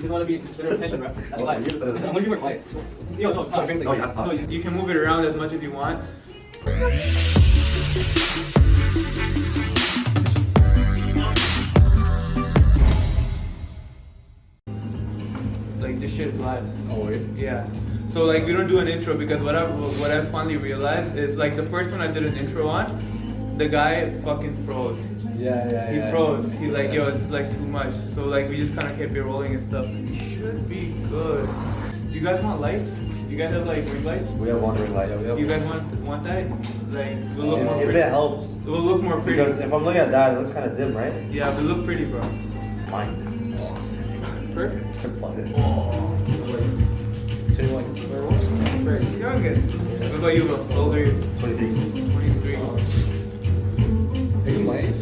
just want to be center of attention, bro. That's why. I'm gonna be more quiet. Yo, no, talk. No, you have to talk. No, you can move it around as much as you want. Like this shit is live. Oh, wait. Yeah. So like we don't do an intro because what I finally realized is like the first one I did an intro on, the guy fucking froze. He froze. He like, yo, it's like too much. So like we just kind of kept it rolling and stuff. It should be good. Do you guys want lights? You guys have like ring lights? We have one ring light. You guys want that? Like we'll look more If pretty. it helps. It will look more pretty. Because if I'm looking at that, it looks kind of dim, right? Yeah, but look pretty, bro. Mine. Perfect. Plug it. Oh. 21. Perfect. You're good. What about you, bro? How old are you? 23. 23. Are you my age?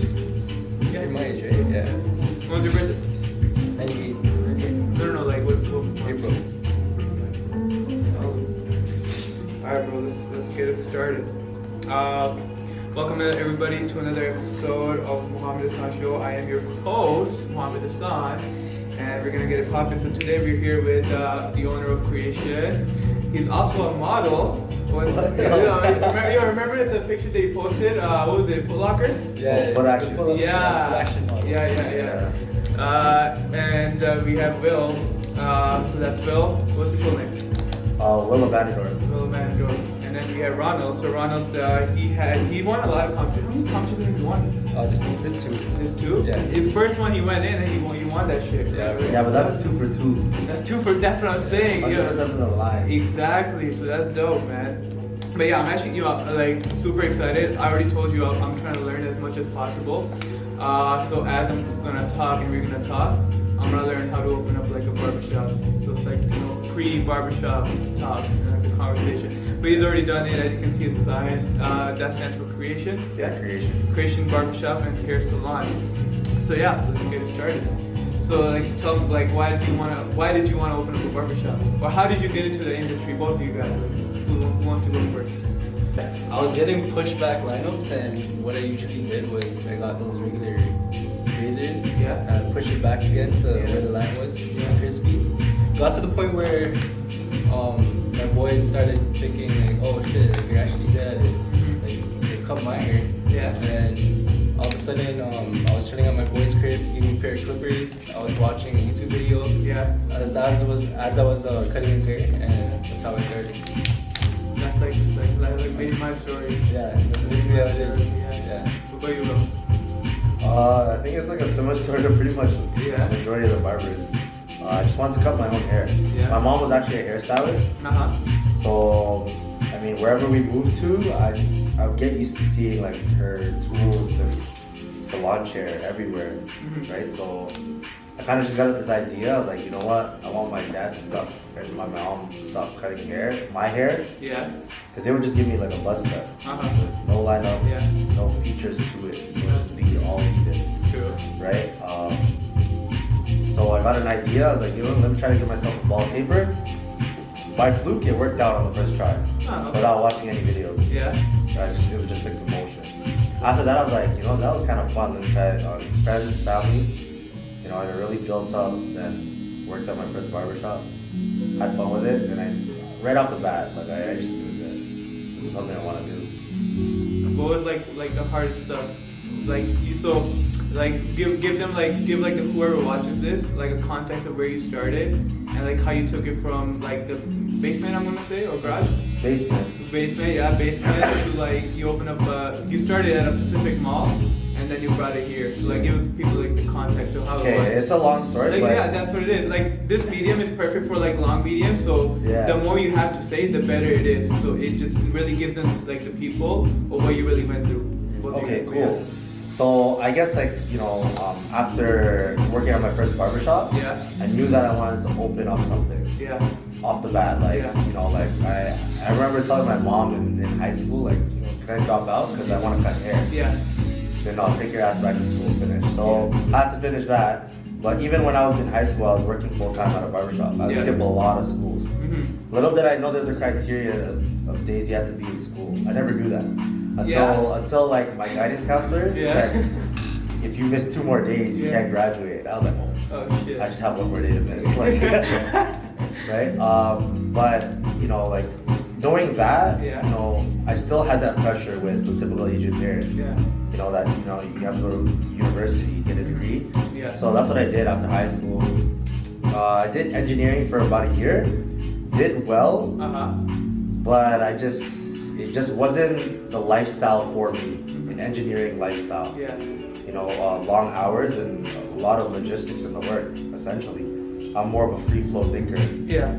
Yeah. You're my age, right? Yeah. When was your birthday? 98. No, like what April. Alright, bro, let's get it started. Welcome everybody to another episode of Muhammad Ahsan Show. I am your host, Muhammad Ahsan, and we're gonna get it popping. So today we're here with the owner of Creation. He's also a model. Remember the picture that you posted? What was it, Foot Locker? Yeah. Foot action. Full action model. Yeah. And we have Will. So that's Will. What's his full name? Will Abanador. Will Abanador. And then we have Ronald. So Ronald, he won a lot of competitions. How many competitions did he won? Just two. There's two? Yeah. The first one he went in and he won that shit. Yeah, but that's 2 for 2. That's what I'm saying. 100% of the line. Exactly. So that's dope, man. But yeah, I'm actually like super excited. I already told you I'm trying to learn as much as possible. So as I'm gonna talk and we're gonna talk, I'm gonna learn how to open up like a barbershop. So it's like, pre-barbershop talks and like a conversation. But he's already done it, as you can see inside. That stands for Creation. Yeah, Creation. Creation Barbershop and Hair Salon. So yeah, let's get it started. So like, tell me, like, why did you wanna open up a barbershop? Or how did you get into the industry? Both of you guys. Like, who wants to go first? I was getting pushback lineups, and what I usually did was I got those regular razors. Yeah. Push it back again to where the line was, crispy. Got to the point where my boys started thinking like, oh shit, like, you're actually dead. Like, they cut my hair. Yeah. And all of a sudden, I was chilling at my boy's crib, he gave me a pair of clippers. I was watching a YouTube video. Yeah. As I was cutting his hair, and that's how I started. That's like maybe my story. Yeah, that's basically how it is. Yeah. What about you, bro? I think it's like a similar story to pretty much the majority of the barbers. I just wanted to cut my own hair. Yeah. My mom was actually a hairstylist. So, I mean, wherever we moved to, I would get used to seeing like her tools and salon chair everywhere, right? So I kind of just got this idea. I was like, you know what? I want my dad to stop, and my mom to stop cutting my hair. Yeah. Because they would just give me like a buzz cut. No lineup, no features to it. So it would just be all needed. True. Right? So I got an idea. I was like, let me try to get myself a ball taper. By fluke, it worked out on the first try. Without watching any videos. Yeah. It was just like the motion. After that, I was like, that was kind of fun. Let me try it on friends, family. And it really built up. Then worked at my first barbershop. Had fun with it. And right off the bat, like I just knew that this is something I want to do. What was like the hardest stuff? Like give whoever watches this like a context of where you started and like how you took it from like the basement, I'm gonna say, or garage? Basement, yeah, basement to like you open up you started at a Pacific Mall and then you brought it here. So like give people like the context of how it was. Okay, it's a long story. Like, yeah, that's what it is. Like this medium is perfect for like long medium, so the more you have to say, the better it is. So it just really gives them like the people of what you really went through. Okay, cool. So I guess after working at my first barbershop, I knew that I wanted to open up something. Yeah. Off the bat, I remember telling my mom in high school, can I drop out because I want to cut hair? Yeah. Then I'll take your ass back to school, finish. So I had to finish that. But even when I was in high school, I was working full time at a barbershop. I would skip a lot of schools. Little did I know there's a criteria of days you have to be in school. I never knew that until like my guidance counselor said, if you miss 2 more days, you can't graduate. I was like, oh. Oh shit. I just have one more day to miss. Like, right? But you know, like knowing that, Yeah. you know, I still had that pressure with the typical Asian parent. Yeah. You know that you have to go to university, get a degree. Yeah. So that's what I did after high school. I did engineering for about a year. Did well, but it just wasn't the lifestyle for me, an engineering lifestyle. Yeah. You know, long hours and a lot of logistics in the work, essentially. I'm more of a free flow thinker. Yeah.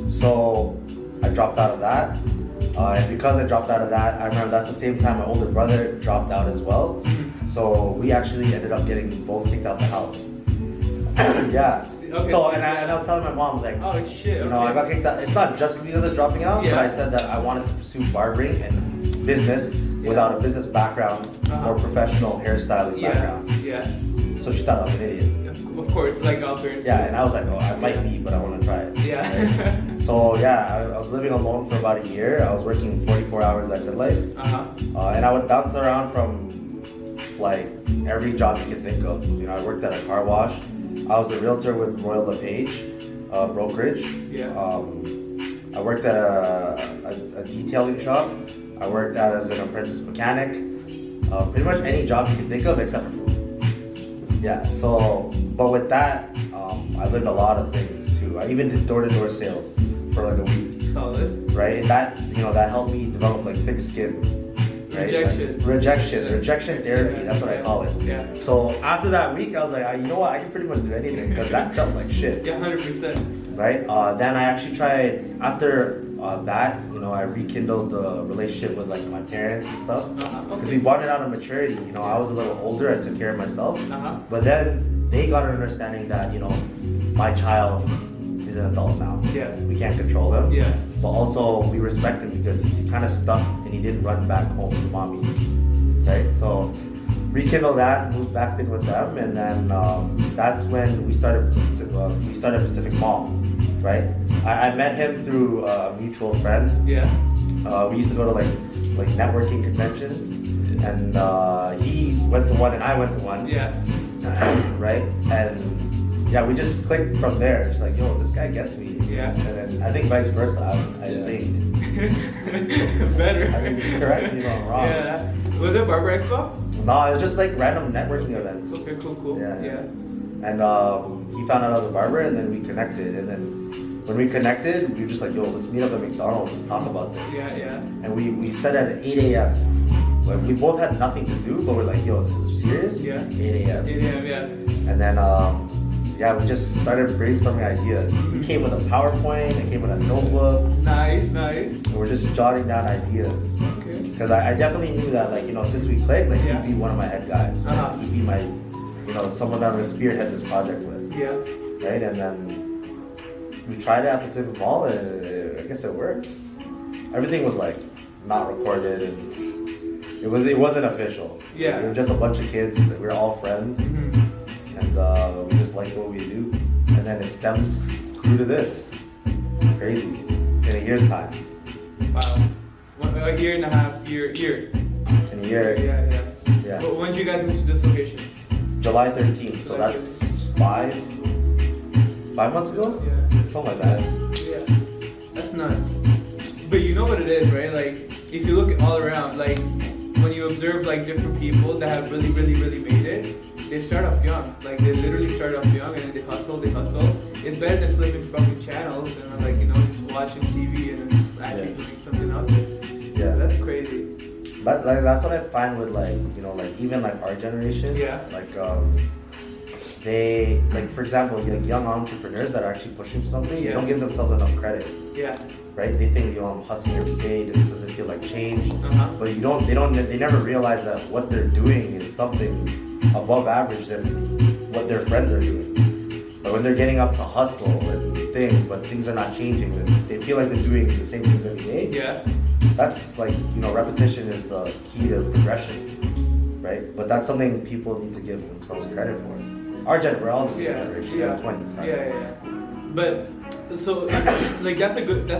So I dropped out of that. And because I dropped out of that, I remember that's the same time my older brother dropped out as well. So we actually ended up getting both kicked out the house. Yeah. Okay, So and I was telling my mom, I was like, oh shit. you know, I got kicked out. It's not just because of dropping out, but I said that I wanted to pursue barbering and business without a business background or professional hairstyling background. Yeah. So she thought I was an idiot. Of course, like all parents. Yeah, and I was like, oh, I might be, but I want to try it. Yeah. Right? So yeah, I was living alone for about a year. I was working 44 hours at Good Life. And I would bounce around from like every job you could think of. You know, I worked at a car wash. I was a realtor with Royal LePage brokerage. Yeah. I worked at a detailing shop. I worked as an apprentice mechanic. Pretty much any job you can think of except for food. Yeah. So, but with that, I learned a lot of things too. I even did door-to-door sales for like a week. Solid. Right, and that that helped me develop like thick skin. Right? Rejection. Like, rejection therapy. That's what I call it. Yeah. So after that week, I was like, you know what? I can pretty much do anything because that felt like shit. Yeah, 100%. Right. Then I actually tried after that. You know, I rekindled the relationship with like my parents and stuff because we bonded out of maturity. You know, I was a little older. I took care of myself. But then they got an understanding that my child is an adult now. Yeah. We can't control him. Yeah. But also we respect him because he's kind of stuck and he didn't run back home to mommy. Right. So rekindle that, moved back in with them, and then that's when we started Pacific Mall. Right. I met him through a mutual friend. Yeah. We used to go to like networking conventions, and he went to one and I went to one. Yeah. Right. And yeah, we just clicked from there. It's like, yo, this guy gets me. Yeah. And then I think vice versa. I think. Better. I mean, correct me if I'm wrong. Yeah. Was it Barber Expo? No, it was just like random networking events. Okay, cool. Yeah. Yeah. And he found out I was a barber, and then we connected. And then when we connected, we were just like, yo, let's meet up at McDonald's, let's talk about this. Yeah. And we said at 8 a.m. Like, we both had nothing to do, but we're like, yo, this is serious? Yeah. 8 a.m. 8 a.m. Yeah. And then we just started brainstorming ideas. He came with a PowerPoint, I came with a notebook. Nice. And we're just jotting down ideas. Okay. Because I definitely knew that, like, since we clicked, like, Yeah. he'd be one of my head guys. Right? He'd be my, someone that I'm gonna spearhead this project with. Yeah. Right? And then we tried it at Pacific Mall, and I guess it worked. Everything was like not recorded, and it wasn't official. Yeah. We were just a bunch of kids that we were all friends, and we just liked what we do. And then it grew to this. Crazy. In a year's time. Wow. A year and a half, year. In a year. Yeah. But when did you guys move to this location? July 13th. So that's 5 months ago? Yeah. Something like that. Yeah. That's nuts. But you know what it is, right? Like, if you look all around, like, when you observe, like, different people that have really made it, they start off young. Like, they literally start off young and then they hustle. It's better than flipping fucking channels and, like, just watching TV and then just actually doing something out there. Yeah. That's crazy. But that's what I find with like even like our generation. Yeah. Like they for example like young entrepreneurs that are actually pushing something. Yeah. They don't give themselves enough credit. Yeah. Right? They think I'm hustling every day. This doesn't feel like change. But they never realize that what they're doing is something above average than what their friends are doing. But when they're getting up to hustle and think, but things are not changing, and they feel like they're doing the same things every day. Yeah. That's like, repetition is the key to progression, right? But that's something people need to give themselves credit for. We're all the same generation. Yeah. 20s. Yeah. But so like that's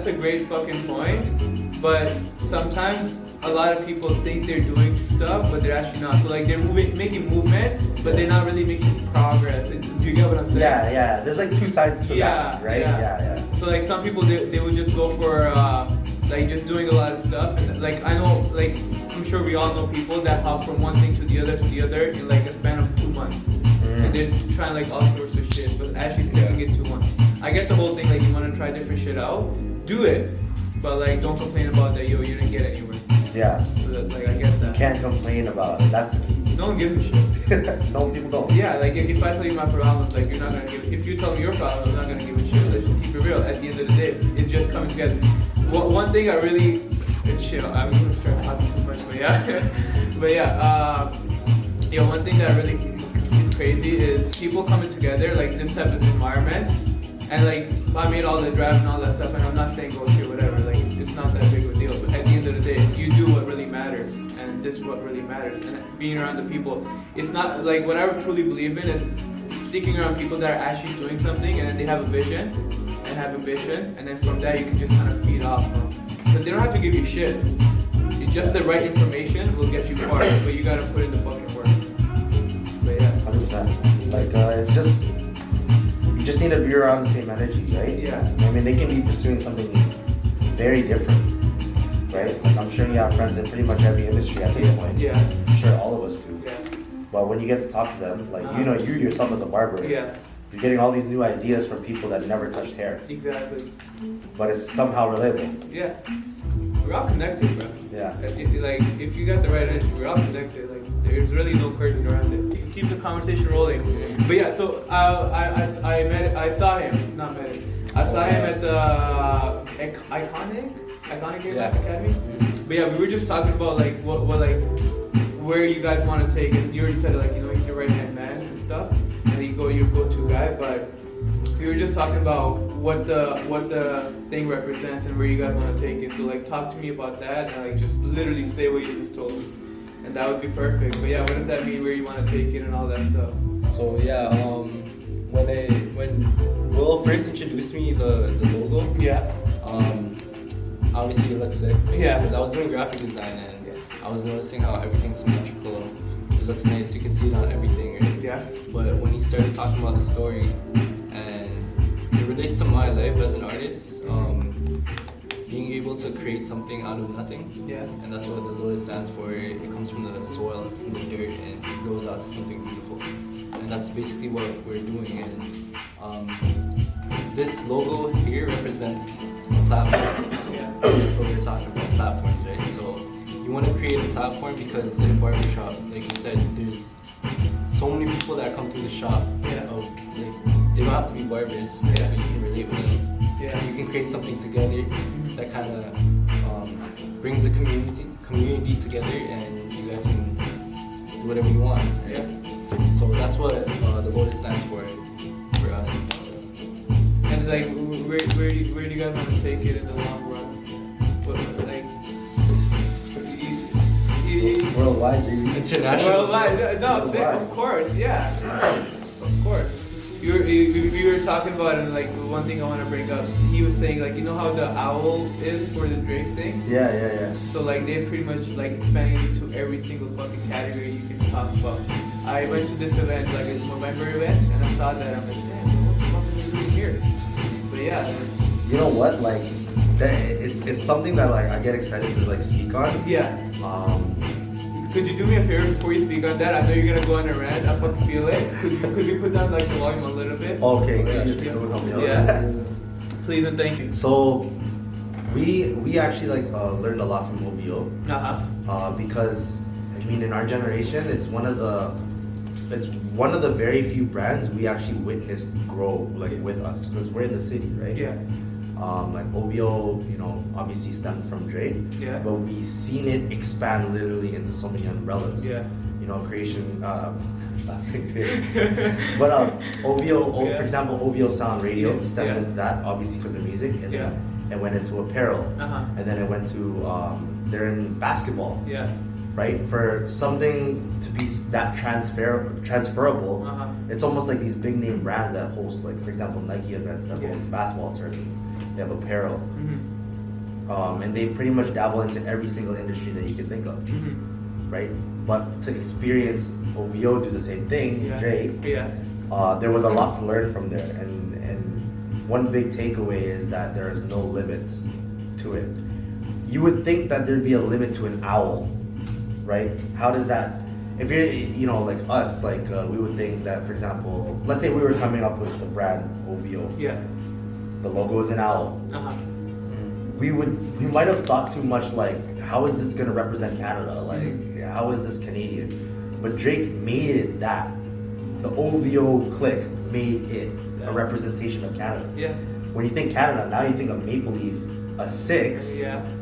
a great fucking point. But sometimes a lot of people think they're doing stuff, but they're actually not. So like they're making movement, but they're not really making progress. Do you get what I'm saying? Yeah. There's like two sides to that, right? Yeah. So like some people they would just go for like just doing a lot of stuff, and like I know, like I'm sure we all know people that hop from one thing to the other in like a span of 2 months, and they're trying like all sorts of shit, but actually sticking it to one. I get the whole thing, like you want to try different shit out, do it, but like don't complain about that. Yo, you didn't get anywhere. Yeah. So that, like I get that. You can't complain about it. That's the key. No one gives a shit. No, people don't. Yeah, like if I tell you my problems, like you're not gonna give. If you tell me your problem, I'm not gonna give a shit. Let's just keep it real. At the end of the day, it's just coming together. One thing I really, shit, I'm gonna start talking too much, but yeah, one thing that really is crazy is people coming together, like this type of environment, and like I made all the draft and all that stuff, and I'm not saying go shit, whatever. Like it's not that big of a deal. But at the end of the day, you do what really matters, and this is what really matters. And being around the people, it's not like what I truly believe in is sticking around people that are actually doing something, and then they have a vision and have ambition, and then from there you can just kind of feed off from. But they don't have to give you shit. It's just the right information will get you far, but you gotta put in the fucking work. But yeah, 100%. Like it's just you just need to be around the same energy, right? Yeah. I mean, they can be pursuing something very different, right? Like I'm sure you have friends in pretty much every industry at this point. Yeah. I'm sure all of us do. Yeah. But when you get to talk to them, like you yourself as a barber, Yeah. you're getting all these new ideas from people that never touched hair, Exactly. but it's somehow relatable. Yeah. We're all connected, bro. Yeah. Like if you got the right energy, we're all connected. Like there's really no curtain around it. You keep the conversation rolling. But yeah, so I saw him at the Iconic Game Academy. But yeah, we were just talking about like what like where you guys want to take it. You already said like he's your right hand man and stuff, and you your go-to guy. But we were just talking about what the thing represents and where you guys want to take it. So like talk to me about that and like just literally say what you just told me, and that would be perfect. But yeah, what does that mean? Where you want to take it and all that stuff? So yeah, when Will first introduced me the logo, obviously it looked sick. Yeah. Because I was doing graphic design and I was noticing how everything's symmetrical. It looks nice. You can see it on everything, right? Yeah. But when he started talking about the story and it relates to my life as an artist, being able to create something out of nothing. Yeah. And that's what the lotus stands for. It comes from the soil, from the dirt, and it grows out to something beautiful. And that's basically what we're doing. And this logo here represents a platform. Yeah. That's what we're talking about, platforms, right? So you want to create a platform because in Barbershop, like you said, there's so many people that come through the shop. Yeah. They don't have to be barbers, right? But you can relate with them. Yeah. You can create something together that kind of brings the community together, and you guys can do whatever you want, right? So that's what the lotus stands for us. And like, where do you guys want to take it in the long run? What, like, Worldwide, dude. International. Worldwide, no, of course, yeah, of course. We were talking about it, and like one thing I want to bring up, he was saying like, you know how the owl is for the Drake thing? Yeah. So like they're pretty much like expanding into every single fucking category you can talk about. I went to this event, like a November event, and I saw that. I'm like, damn, what the fuck is doing here? But yeah. You know what? Like, it's something that like I get excited to like speak on. Yeah. Could you do me a favor before you speak on that? I know you're gonna go on a rant. I fucking feel it. Could you put down like the volume a little bit? Okay. Can someone help me out? Yeah. Please and thank you. So, we actually like learned a lot from OVO. Because I mean, in our generation, it's one of the very few brands we actually witnessed grow like with us, because we're in the city, right? Yeah. Like OVO, obviously stemmed from Drake. Yeah. But we've seen it expand literally into so many umbrellas. Yeah. Creation, last thing created. But OVO, for example, OVO Sound Radio stepped into that, obviously because of music, and then it went into apparel, and then it went to, they're in basketball. Yeah. Right? For something to be that transferable, it's almost like these big name brands that host, like for example, Nike events that host basketball tournaments. They have apparel, and they pretty much dabble into every single industry that you can think of. right? But to experience OVO do the same thing, Drake, there was a lot to learn from there. And one big takeaway is that there is no limits to it. You would think that there'd be a limit to an owl, right? How does that, if you're, you know, like us, like we would think that, for example, let's say we were coming up with the brand OVO. Yeah. The logo is an owl. Uh-huh. We might have thought too much like, how is this gonna represent Canada? Like, how is this Canadian? But Drake made it that. The OVO click made it a representation of Canada. Yeah. When you think Canada, now you think of Maple Leaf, a 6,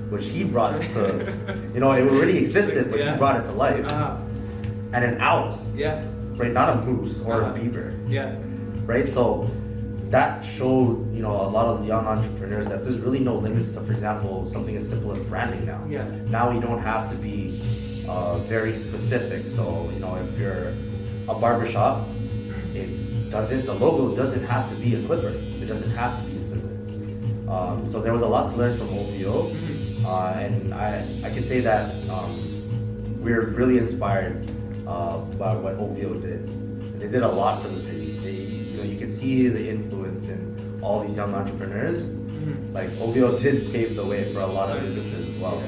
which he brought to, you know, it already existed, but he brought it to life. And an owl. Yeah. Right, not a moose or a beaver. Yeah. Right, so that showed, you know, a lot of young entrepreneurs that there's really no limits to, for example, something as simple as branding now. Yeah. Now you don't have to be very specific. So, you know, if you're a barbershop, the logo doesn't have to be a clipper. It doesn't have to be a scissor. So there was a lot to learn from OVO. And I can say that we're really inspired by what OVO did. They did a lot for the city. You can see the influence in all these young entrepreneurs. Like OVO did pave the way for a lot of businesses as well.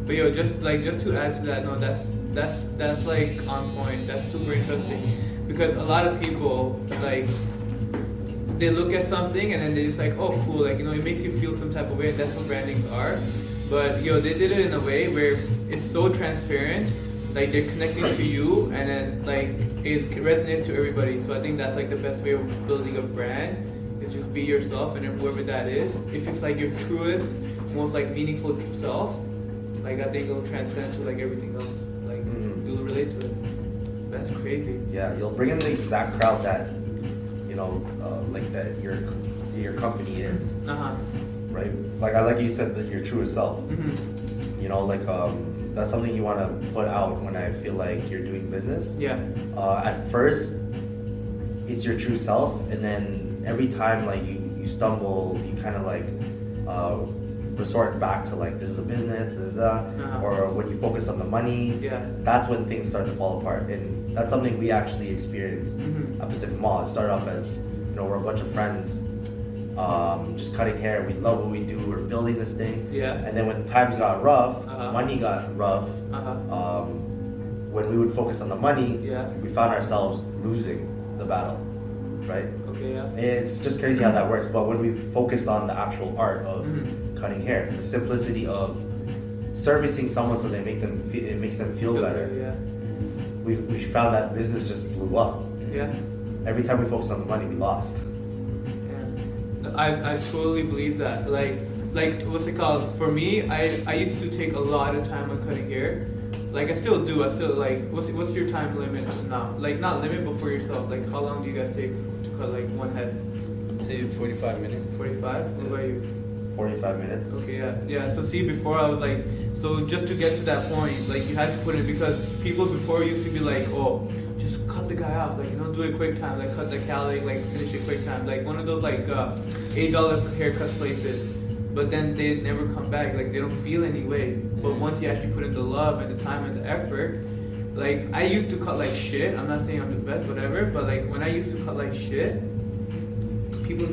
But yo, just to add to that, no, that's like on point. That's super interesting because a lot of people like they look at something and then they just like, oh cool, like, you know, it makes you feel some type of way, and that's what brandings are. But yo, they did it in a way where it's so transparent. Like they're connecting to you, and then like it resonates to everybody. So I think that's like the best way of building a brand is just be yourself, and then whoever that is, if it's like your truest, most like meaningful self, like I think it'll transcend to like everything else. Like you'll relate to it. That's crazy. Yeah, you'll bring in the exact crowd that, you know, like that your company is. Right. Like you said, that your truest self. You know, like that's something you want to put out when I feel like you're doing business. Yeah. At first, it's your true self, and then every time like you stumble, you kind of like resort back to like, this is a business, or when you focus on the money, that's when things start to fall apart. And that's something we actually experienced at Pacific Mall. It started off as, you know, we're a bunch of friends just cutting hair. We love what we do. We're building this thing. And then when times got rough, money got rough, when we would focus on the money, we found ourselves losing the battle, right? It's just crazy how that works. But when we focused on the actual art of cutting hair, the simplicity of servicing someone so it makes them feel better, we found that business just blew up. Every time we focused on the money, we lost. I totally believe that. Like what's it called? For me, I used to take a lot of time on cutting hair. Like I still do. I still like. What's your time limit now? Like not limit, but for yourself. Like how long do you guys take to cut like one head? Say 45 minutes. 45. What about you? 45 minutes. Okay, yeah. So see, before I was like, so just to get to that point, like you had to put it, because people before used to be like, oh, just cut the guy off, like, you know, do it quick time, like cut the cali, like finish it quick time, like one of those like $8 haircut places. But then they never come back, like they don't feel any way. But once you actually put in the love and the time and the effort, like I used to cut like shit. I'm not saying I'm the best, whatever, but like when I used to cut like shit,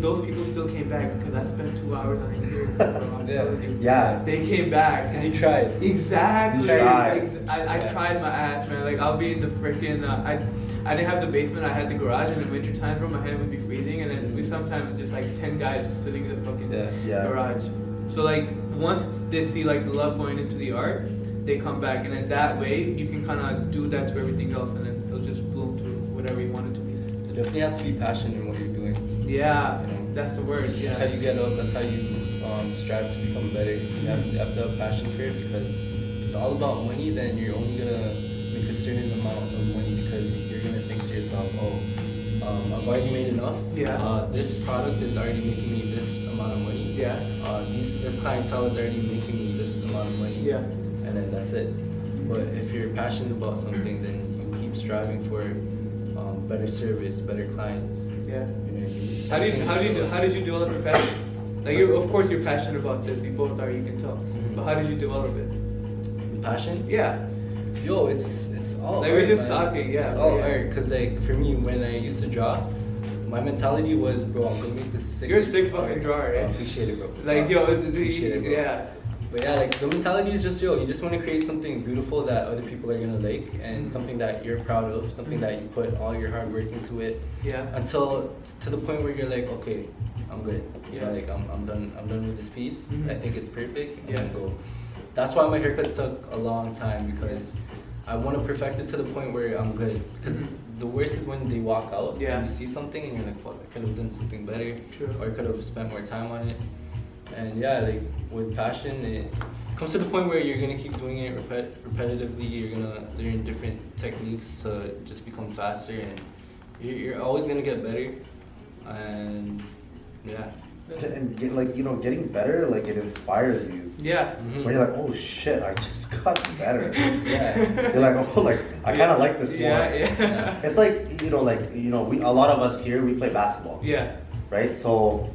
those people still came back because I spent 2 hours on it. I'm telling you. Yeah. They came back. Because you tried. Exactly. You tried. I tried my ass, man. Like I'll be in the freaking. I didn't have the basement. I had the garage, and in winter time, bro, my hand would be freezing, and then we sometimes just like 10 guys just sitting in the fucking garage. So like once they see like the love going into the art, they come back, and then that way you can kind of do that to everything else, and then it'll just bloom to whatever you want it to be. It definitely has to be passion in what you're doing. Yeah, you know? That's the word. Yeah. That's how you get up. That's how you strive to become better. You have to have passion for it, because if it's all about money, then you're only gonna make a certain amount of money, because you're gonna think to yourself, oh, I've already made enough. This product is already making me this amount of money. This clientele is already making me this amount of money. And then that's it. But if you're passionate about something, then you keep striving for better service, better clients. You know, how did you develop your passion? Like of course you're passionate about this. You both are. You can tell. But how did you develop it? We with passion. Yeah. Yo, it's all Like art, we're just man. talking, yeah. It's all yeah. art, cause like for me, when I used to draw, my mentality was, bro, I'm gonna make this sick. You're a sick fucking drawer, right? Appreciate it, bro. Like yo, Appreciate it, bro. yeah. But yeah, like the mentality is just, yo, you just want to create something beautiful that other people are gonna like, and something that you're proud of, something that you put all your hard work into it. Yeah. Until to the point where you're like, okay, I'm good. You know, Yeah. like I'm done with this piece. Mhm. I think it's perfect. I'm Yeah. gonna go. That's why my haircuts took a long time, because I want to perfect it to the point where I'm good. Because the worst is when they walk out Yeah. and you see something and you're like, fuck, I could have done something better. True. Or I could have spent more time on it. And yeah, like with passion, it comes to the point where you're gonna keep doing it repetitively. You're gonna learn different techniques to just become faster, and you're always gonna get better. And yeah. And like, you know, getting better, like it inspires you. Yeah. Mhm. When you're like, oh shit, I just got better. Yeah. You're like, oh, like I kind of like this more. Yeah, yeah. It's like, you know, we a lot of us here, we play basketball, Yeah. right? So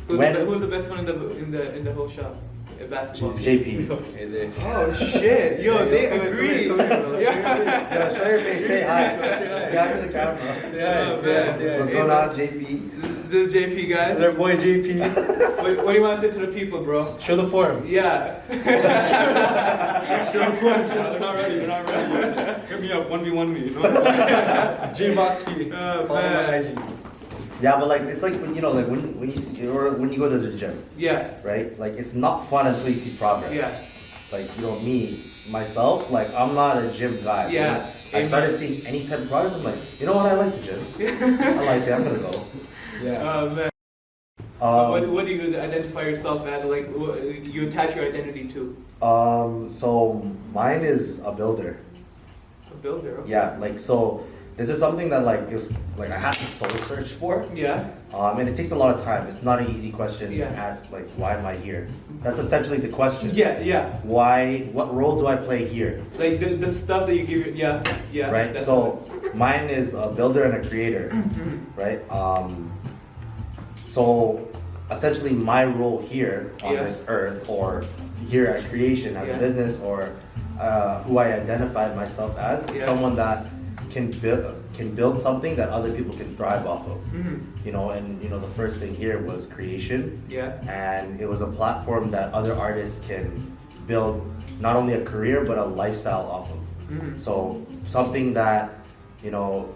Who's the best one in the whole shop? At basketball. JP. Hey there. Oh shit! Yo, they Come here, agree. come here, come here. Yeah, show your face, say hi. Say hi. Say hi to the camera. Say hi, say hi, say hi. What's going on, JP? The JP guys. This is our boy JP. What do you want to say to the people, bro? Show the form. Yeah. Sure, they're not ready. They're not ready. Hit me up, 1v1 me. You know? J-Box fee. Follow my Man. IG. Yeah, but like it's like when you know, like when you see, or when you go to the gym, Yeah. right? Like it's not fun until you see progress. Yeah. Like, you know, myself, like I'm not a gym guy. Yeah. When I started seeing any type of progress, I'm like, you know what? I like the gym. I like it. I'm gonna go. Yeah. Oh man. So what do you identify yourself as? Like you attach your identity to? So mine is a builder. A builder. Okay. Yeah, like so. This is something that like it was like I had to soul search for. Yeah. And it takes a lot of time. It's not an easy question Yeah. to ask. Like, why am I here? That's essentially the question. Yeah. Yeah. Why? What role do I play here? Like the stuff that you give. Yeah. Yeah. Right. that's So mine is a builder and a creator. Right. So essentially, my role here on Yeah. this earth, or here at creation as Yeah. a business, or who I identified myself as, Yeah. someone that can build something that other people can thrive off of. Mhm. You know, and you know, the first thing here was creation. Yeah. And it was a platform that other artists can build not only a career but a lifestyle off of. Mhm. So something that, you know,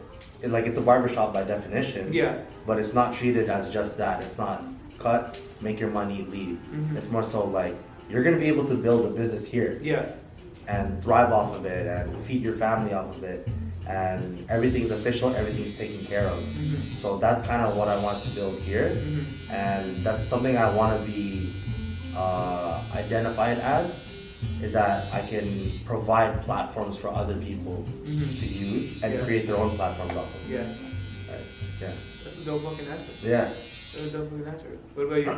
it's a barbershop by definition. Yeah. But it's not treated as just that. It's not cut, make your money, leave. Mhm. It's more so like you're gonna be able to build a business here Yeah. and thrive off of it and feed your family off of it, and everything's official, everything's taken care of. Mhm. So that's kind of what I want to build here, Mhm. and that's something I want to be identified as, is that I can provide platforms for other people Mhm. to use and Yeah. create their own platforms off of. Yeah. Right. Yeah. That's a dope fucking answer. Yeah. That's a dope fucking answer. What about you?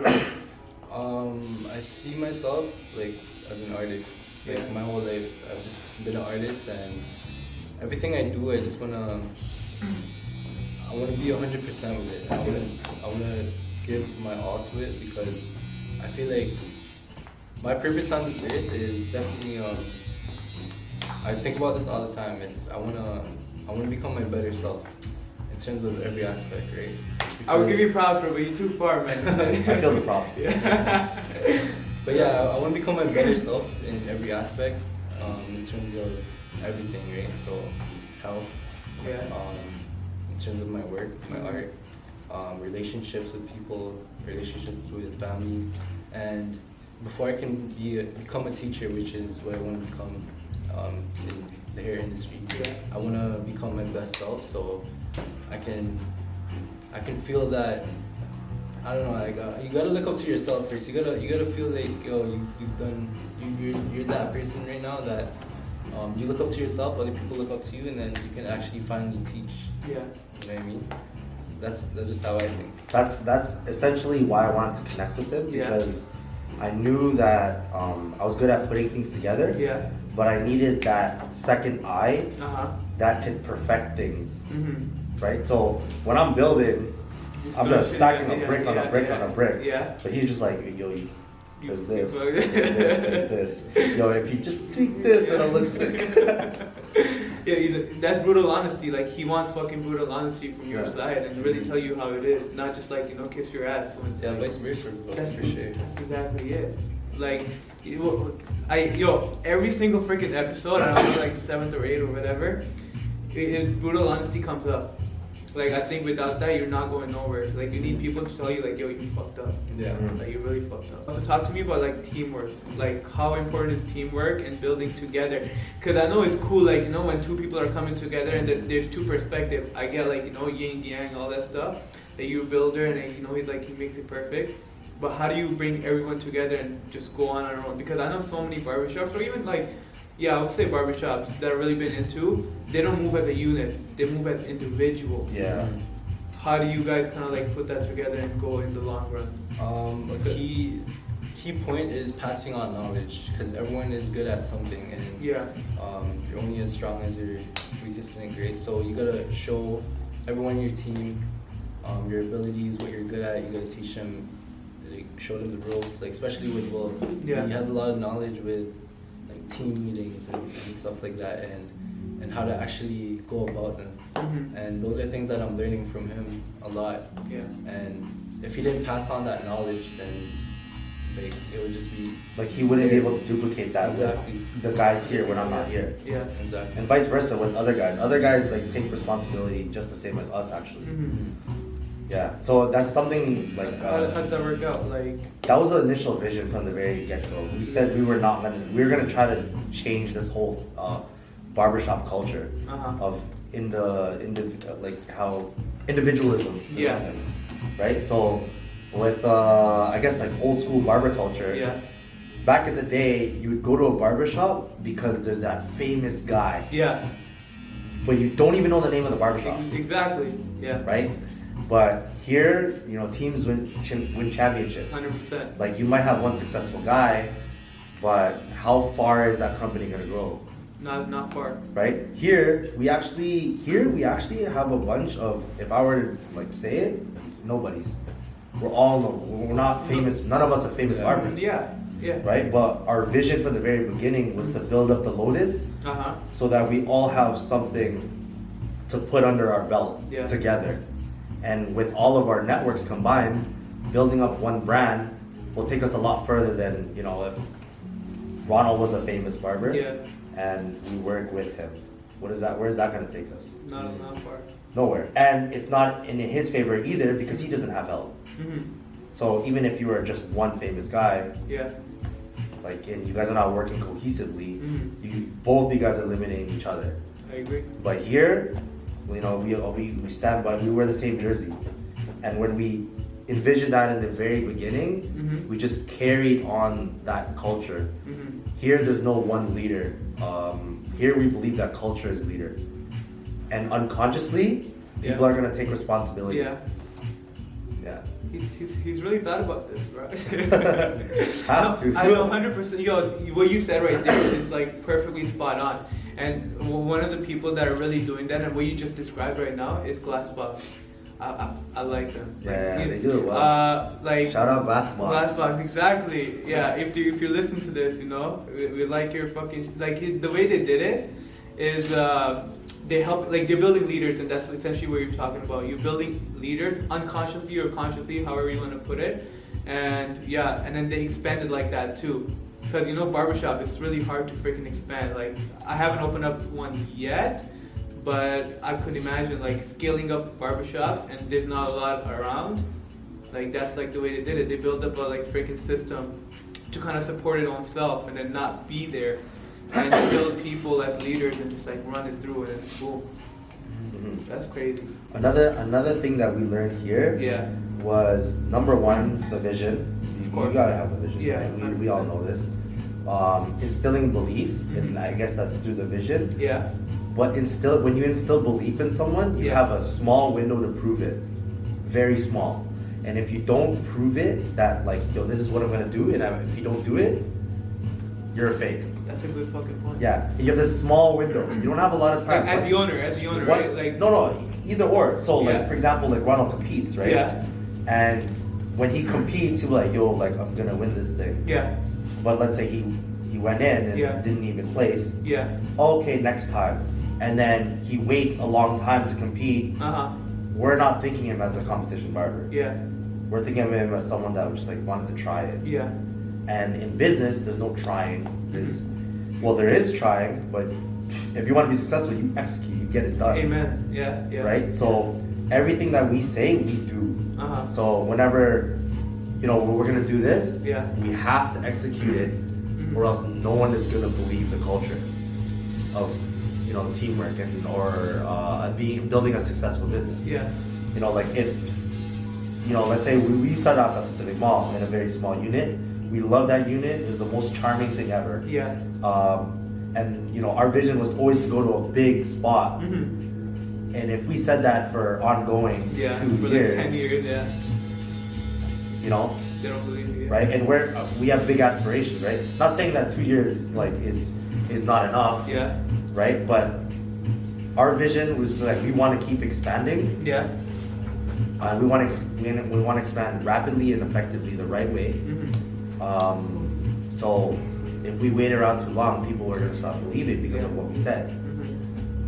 I see myself like as an artist. Like Yeah. my whole life, I've just been an artist, and everything I do, I just wanna be 100% with it. I wanna give my all to it, because I feel like my purpose on this earth is definitely I think about this all the time. It's I wanna become my better self in terms of every aspect, right? I would give you Because- props for, but you're too far, man. I feel the props. Yeah. But yeah, I want to become my better self in every aspect, in terms of everything, right? So health, Yeah. in terms of my work, my art, relationships with people, relationships with family, and before I can become a teacher, which is what I want to become in the hair industry. Yeah. I want to become my best self, so I can feel that. I don't know. Like you gotta look up to yourself first. You gotta feel like you're that person right now that you look up to yourself. Other people look up to you, and then you can actually finally teach. Yeah. You know what I mean? That's just how I think. That's essentially why I wanted to connect with him, Yeah. because I knew that I was good at putting things together. Yeah. But I needed that second eye Uh-huh. that can perfect things, Mm-hmm. right? So when I'm building, I'm just stacking a brick on a brick on a brick. Yeah. But he's just like, yo, There's this, there's this. Yo, if you just tweak this, it'll look sick. Yeah, that's brutal honesty. Like, he wants fucking brutal honesty from your Yeah. side and really tell you how it is, not just like, kiss your ass. Yeah, vice versa, bro. That's For sure. That's exactly it. Like, every single freaking episode, I don't know, like 7th or 8th or whatever, brutal honesty comes up. Like, I think without that, you're not going nowhere. Like, you need people to tell you, like, yo, you fucked up. Yeah. Like, you really fucked up. So talk to me about, like, teamwork. Like, how important is teamwork and building together? Because I know it's cool, like, when two people are coming together and there's two perspectives. I get, like, yin, yang, all that stuff. That you're a builder and, he's like, he makes it perfect. But how do you bring everyone together and just go on our own? Because I know so many barbershops, or even, like, I would say barbershops that I've really been into, they don't move as a unit. They move as individuals. Yeah. How do you guys kind of like put that together and go in the long run? A key point is passing on knowledge, because everyone is good at something, and Yeah. you're only as strong as your weakest link, right? So you gotta show everyone in your team your abilities, what you're good at. You gotta teach them, like, show them the ropes, like especially with Will. Yeah. He has a lot of knowledge with like team meetings and stuff like that, and how to actually go about them. Mm-hmm. And those are things that I'm learning from him a lot. Yeah. And if he didn't pass on that knowledge, then like it would just be Like, he wouldn't be able to duplicate that Exactly. with the guys here when I'm not here. Yeah. exactly. And vice versa with other guys. Other guys, like, take responsibility just the same as us, actually. Mm-hmm. Yeah. So that's something, like, How does that work out? Like, that was the initial vision from the very get-go. We said we were gonna try to change this whole barbershop culture of like how individualism or Yeah. something, right? So with I guess like old school barber culture, yeah. back in the day you would go to a barbershop because there's that famous guy, Yeah. but you don't even know the name of the barbershop, Exactly. Yeah. right? But here, teams win championships. 100%. Like, you might have one successful guy, but how far is that company gonna grow, Not far. right? Here we actually have a bunch of, if I were to like say it, nobodies. We're not famous. None of us are famous barbers, Yeah. Yeah. right? But our vision from the very beginning was to build up the Lotus so that we all have something to put under our belt Yeah. together. And with all of our networks combined, building up one brand will take us a lot further than, if Ronald was a famous barber Yeah. and we work with him. Where's that gonna take us? Not far. Nowhere. And it's not in his favor either because he doesn't have help. Mm-hmm. So even if you are just one famous guy, Yeah. like, and you guys are not working cohesively, Mhm. both you guys are eliminating each other. I agree. But here, we stand by, we wear the same jersey. And when we envisioned that in the very beginning, Mhm. we just carried on that culture. Mm-hmm. Here, there's no one leader. Here, we believe that culture is leader. And unconsciously, people Yeah. are going to take responsibility. Yeah. Yeah. He's really thought about this, bro. Have to. I know 100%. What you said right there is like perfectly spot on. And one of the people that are really doing that, and what you just described right now, is Glassbox. I like them. Yeah, they do it well. Like, Shout out Glassbox. Glassbox, exactly. Yeah, if you listen to this, we like your fucking, like, the way they did it is they help, like, they're building leaders, and that's essentially what you're talking about. You're building leaders unconsciously or consciously, however you want to put it. And yeah, and then they expanded like that too. Because barbershop, it's really hard to freaking expand. Like, I haven't opened up one yet, but I could imagine like scaling up barbershops, and there's not a lot around. Like, that's like the way they did it. They built up a like freaking system to kind of support it own self, and then not be there, and build people as leaders and just like run it through, and boom. Mhm. That's crazy. Another thing that we learned here Yeah. was, number one, the vision. Of course. You gotta have the vision. Yeah, right? We all know this. Instilling belief, and I guess that's through the vision. Yeah. But when you instill belief in someone, you Yeah. have a small window to prove it. Very small. And if you don't prove it, that like, this is what I'm gonna do, and if you don't do it, you're a fake. That's a good fucking point. Yeah, you have this small window. You don't have a lot of time. Like, as the owner, What- right? Like, no, either or. So Yeah. like, for example, like Ronald competes, right? Yeah. And when he competes, he'll be like, yo, like I'm gonna win this thing. Yeah. But let's say he went in and Yeah. didn't even place. Yeah. Okay, next time. And then he waits a long time to compete. We're not thinking him as a competition barber. Yeah. We're thinking of him as someone that just like wanted to try it. Yeah. And in business, there's no trying. There is trying, but if you want to be successful, you execute, you get it done. Amen. Yeah. Yeah. Right? So everything that we say, we do. So whenever, we're gonna do this, Yeah. we have to execute it, or else no one is gonna believe the culture of, teamwork and or building a successful business. Yeah. Like if, let's say we started off at Pacific Mall in a very small unit. We love that unit. It was the most charming thing ever. Yeah. And our vision was always to go to a big spot. And if we said that for ongoing 2 for years, like 10 years, yeah. They don't believe you. Yeah. Right? And we have big aspirations, right? Not saying that 2 years like is not enough. Yeah. Right? But our vision was like we want to keep expanding. Yeah. We want to expand rapidly and effectively the right way. So if we wait around too long, people are going to stop believing because of what we said.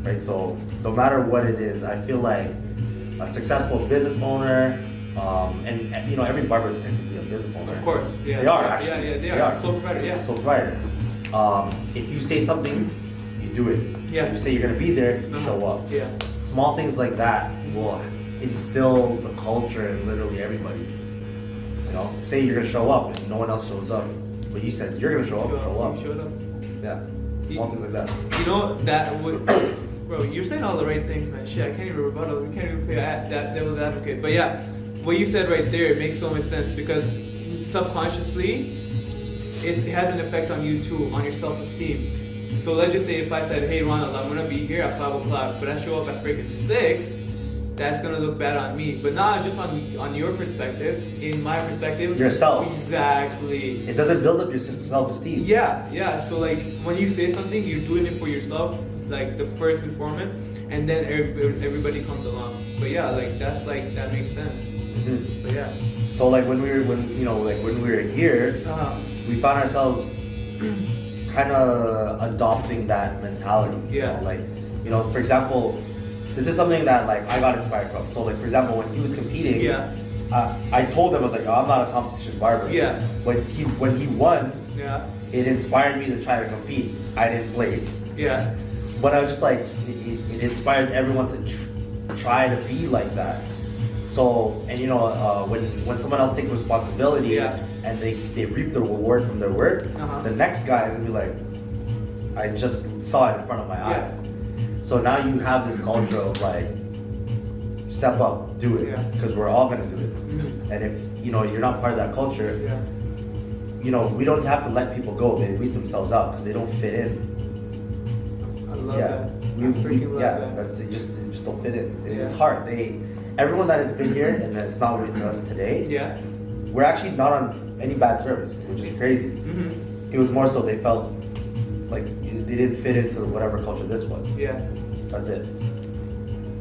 Right? So no matter what it is, I feel like a successful business owner, and every barber is technically a business owner. Of course, yeah. They are actually. Yeah, they are. Sole proprietor, yeah. Sole proprietor. If you say something, you do it. Yeah. If you say you're gonna be there, you show up. Yeah. Small things like that will instill the culture in literally everybody. Say you're gonna show up and no one else shows up, but you said you're gonna show up. Show up. You showed up. Yeah. Small things like that. That would. Bro, you're saying all the right things, man. Shit, I can't even rebuttal. We can't even play that devil's advocate. But yeah, what you said right there, it makes so much sense because subconsciously, it has an effect on you too, on your self-esteem. So let's just say if I said, hey Ronald, I'm gonna be here at 5 o'clock, but I show up at freaking 6, that's gonna look bad on me. But not just on your perspective, in my perspective. Yourself. Exactly. It doesn't build up your self-esteem. Yeah. So like when you say something, you're doing it for yourself. Like the first and foremost, and then everybody comes along. But yeah, that makes sense. But yeah. So like when we were here, we found ourselves kind of adopting that mentality. Yeah. For example, this is something that I got inspired from. So for example, when he was competing, Yeah. I told him I was like, oh, I'm not a competition barber. Yeah. When he won, Yeah. it inspired me to try to compete. I didn't place. Yeah. But I was just like, it inspires everyone to try to be like that. So, and when someone else takes responsibility Yeah. and they reap the reward from their work, the next guy is gonna be like, I just saw it in front of my eyes. So now you have this culture of step up, do it, because we're all gonna do it. And if you're not part of that culture, we don't have to let people go. They weed themselves out because they don't fit in. I love that. I freaking love that. They just don't fit in. Yeah. It's hard. Everyone that has been here and that's not with us today, we're actually not on any bad terms, which is crazy. It was more so they felt like they didn't fit into whatever culture this was. Yeah. That's it.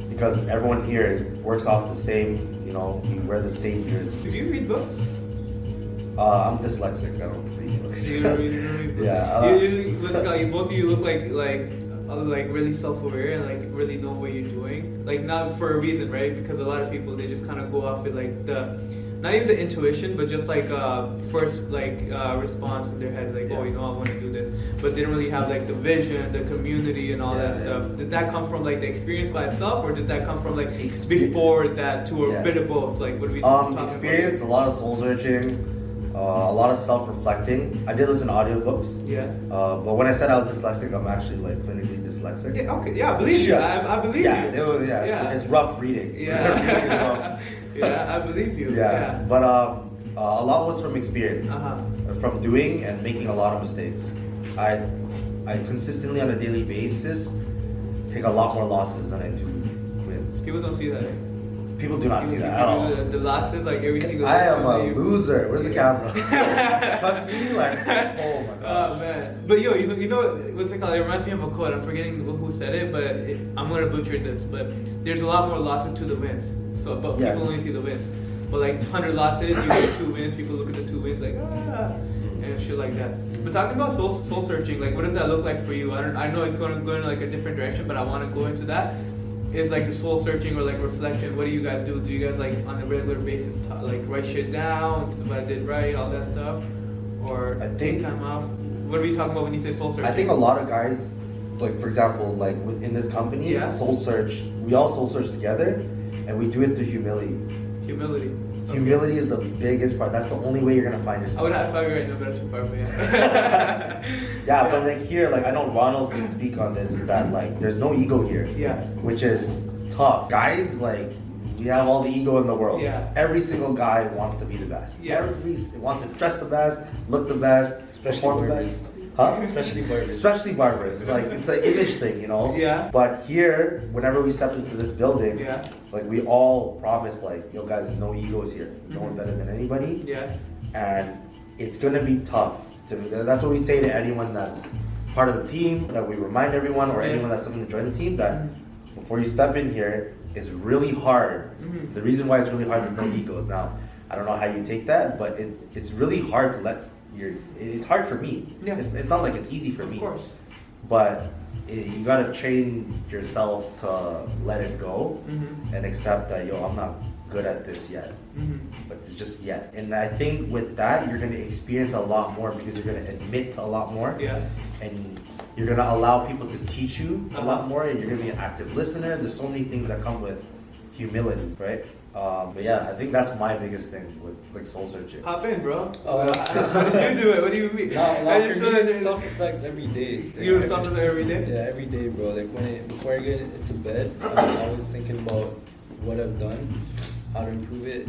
Because everyone here works off the same, we wear the same jersey. Do you read books? I'm dyslexic. I don't read books. You don't read books? Yeah. Both of you look like really self-aware and really know what you're doing. Not for a reason, right? Because a lot of people, they just kind of go off with not even the intuition, but just first response in their head, oh, I want to do this. But they don't really have the vision, the community, and all that stuff. Did that come from the experience by itself, or did that come from before that to a bit of both? What are we talking experience, about? a lot of soul searching, a lot of self-reflecting. I did listen to audiobooks. Yeah. But when I said I was dyslexic, I'm actually clinically dyslexic. Yeah. Okay. Yeah. I believe you. I believe you. It's rough reading. Yeah. Yeah. I believe you. Yeah. But a lot was from experience, from doing and making a lot of mistakes. I consistently on a daily basis take a lot more losses than I do wins. People don't see that. Eh? People do not see that at all. The losses, every single. I am a loser. Where's the camera? Trust me, oh my god. Oh man, but you know what's it called? It reminds me of a quote. I'm forgetting who said it, but I'm gonna butcher this. But there's a lot more losses to the wins. But people only see the wins. But like 100 losses, you get 2 wins. People look at the 2 wins like and shit like that. But talking about soul searching, like what does that look like for you? I know it's going to go in like a different direction, but I want to go into that. Is like the soul searching or like reflection. What do you guys do? Do you guys like on a regular basis like write shit down? This is what I did right, all that stuff, or take time off? What are we talking about when you say soul searching? I think a lot of guys, like for example, like in this company, soul search. We all soul search together, and we do it through humility. Humility. Okay. Humility is the biggest part. That's the only way you're gonna find yourself. I would high five you right now, but that's too far away. Yeah. But like here, like I know Ronald can speak on this. Is that like there's no ego here? Yeah. Which is tough. Guys, like we have all the ego in the world. Yeah. Every single guy wants to be the best. Yeah. Wants to dress the best, look the best, perform the best. Huh? Especially barbers. Especially barbers. It's like it's an image thing, you know? Yeah. But here, whenever we step into this building, like we all promise like, yo guys, there's no egos here. No one better than anybody. Yeah. And it's gonna be tough. That's what we say to anyone that's part of the team, that we remind everyone or anyone that's looking to join the team that before you step in here, it's really hard. The reason why it's really hard is no egos. Now, I don't know how you take that, but it's really hard to let it's hard for me. Yeah. It's not like it's easy for me. Of course. But you gotta train yourself to let it go and accept that, yo, I'm not good at this yet. But it's just yet. And I think with that, you're gonna experience a lot more because you're gonna admit to a lot more. Yeah. And you're gonna allow people to teach you a lot more, and you're gonna be an active listener. There's so many things that come with humility, right? But yeah, I think that's my biggest thing with like soul searching. Hop in, bro. Oh, How did you do it? What do you mean? No, for me, I just self-reflect every day. Like, You self-reflect every day? Yeah, every day, bro. Like before I get into bed, I'm always thinking about what I've done, how to improve it,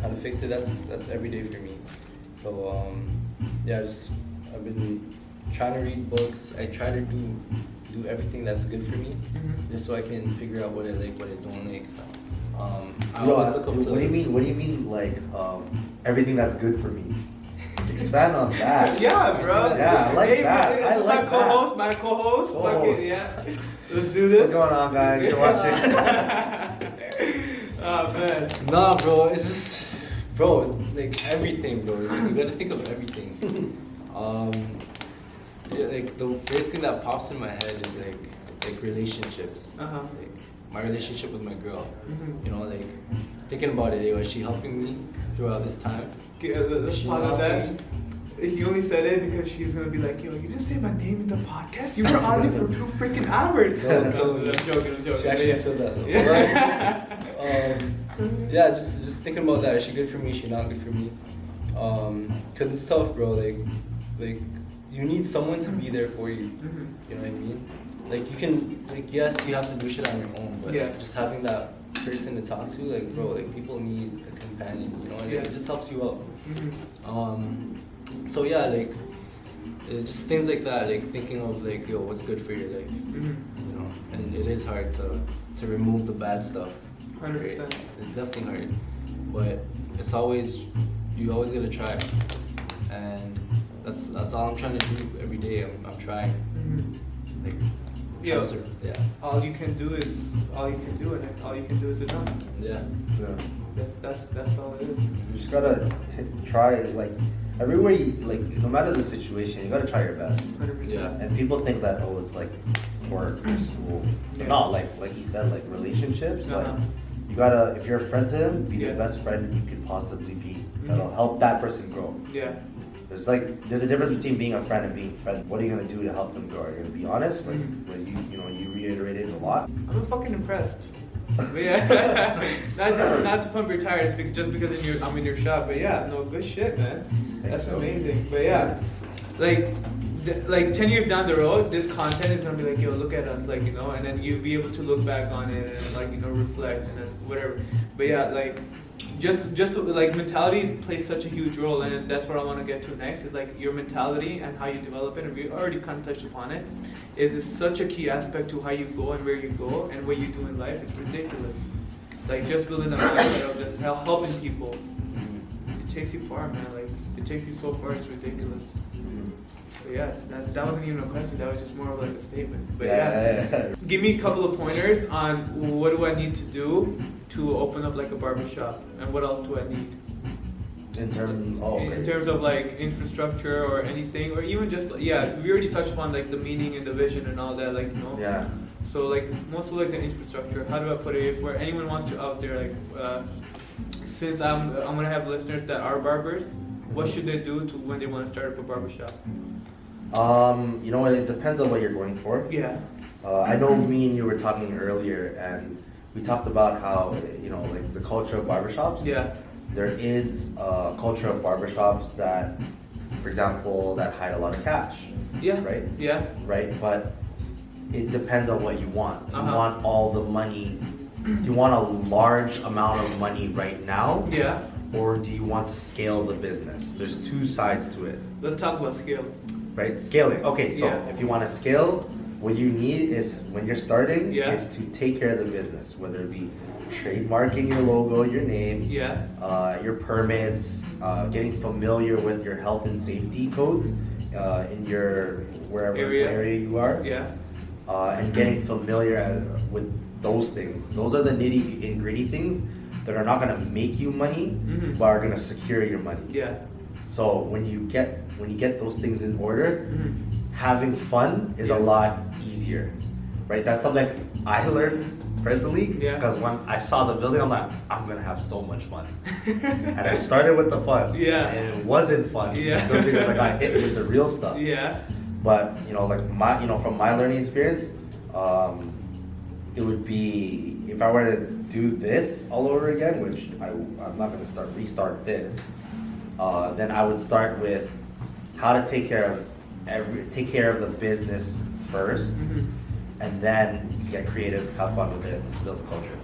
how to fix it. That's every day for me. So yeah, I've been trying to read books. I try to do everything that's good for me, just so I can figure out what I like, what I don't like. I always look up to. What do you mean like everything that's good for me? Expand on that. Yeah, bro. Yeah, I like that. I like my co-host, my co-host. Co-host. Yeah. Let's do this. What's going on, guys? You're watching. Oh man. Nah, bro. It's just, bro. Like everything, bro. You gotta think of everything. Yeah, like the first thing that pops in my head is like relationships. Like, my relationship with my girl, you know, like thinking about it, is she helping me throughout this time? Let's She pause on helping that. He only said it because she's gonna be like, yo, you didn't say my name in the podcast. You were on it for 2 freaking hours. No, I'm joking. She actually said that though. Yeah, just thinking about that. Is she good for me? Is she not good for me? Cause it's tough, bro. Like you need someone to be there for you. You know what I mean? Like you can, like yes, you have to do shit on your own, but just having that person to talk to, like bro, like people need a companion, you know, and it just helps you out. So yeah, like just things like that, like thinking of like, yo, what's good for your life, you know, and it is hard to remove the bad stuff. 100%. It's definitely hard, but it's always, you always gotta try, and that's all I'm trying to do every day. I'm trying. Like, Yeah. Yeah. All you can do, and all you can do is enough. Yeah. That's all it is. You just gotta try, like everywhere you, like no matter the situation, you gotta try your best. 100%. Yeah. And people think that, oh, it's like work or school. But not like he said, like relationships. Like you gotta, if you're a friend to him, be the best friend you could possibly be. That'll help that person grow. Yeah. There's a difference between being a friend and being a friend. What are you gonna do to help them grow? Are you gonna be honest? Like when you reiterated a lot. I'm fucking impressed. But yeah, not to pump your tires, just because I'm in your shop. But yeah, no, good shit, man. That's amazing. But yeah, like 10 years down the road, this content is gonna be like, yo, look at us, like, you know, and then you'll be able to look back on it and like, you know, reflect and whatever. But yeah, like just like mentality plays such a huge role, and that's what I want to get to next. Is like your mentality and how you develop it, and we already kind of touched upon it. Is such a key aspect to how you go and where you go and what you do in life. It's ridiculous. Like just building a mindset of just helping people, it takes you far, man. Like it takes you so far. It's ridiculous. So yeah, that wasn't even a question. That was just more of like a statement. But Yeah. give me a couple of pointers on what do I need to do to open up like a barbershop, and what else do I need? In terms of like infrastructure or anything, or even just we already touched upon like the meaning and the vision and all that, like Yeah. So like mostly like the infrastructure. How do I put it? If where anyone wants to out there, like since I'm gonna have listeners that are barbers, what should they do to when they want to start up a barbershop? You know what? It depends on what you're going for. Yeah. I know me and you were talking earlier, and we talked about how like the culture of barbershops. Yeah. There is a culture of barbershops that, for example, that hide a lot of cash. Yeah. Right. Yeah. Right, but it depends on what you want. Do you Uh-huh. want all the money? Do you want a large amount of money right now? Yeah. Or do you want to scale the business? There's two sides to it. Let's talk about scale. Right? Scaling. Okay, so Yeah. if you want to scale, what you need is when you're starting Yeah. is to take care of the business, whether it be trademarking your logo, your name, Yeah. your permits, getting familiar with your health and safety codes in your wherever area you are, Yeah. and getting familiar with those things. Those are the nitty and gritty things that are not going to make you money, Mhm. but are going to secure your money. Yeah. So when you get those things in order, Mhm. having fun is Yeah. a lot easier, right? That's something I learned personally, Yeah. because when I saw the building, I'm like, I'm gonna have so much fun. And I started with the fun, Yeah. and it wasn't fun, Yeah. because I got hit with the real stuff. Yeah. But from my learning experience, it would be if I were to do this all over again, which I'm not gonna restart this. Then I would start with how to take care of the business first, Mhm. and then get creative, have fun with it, and build the culture.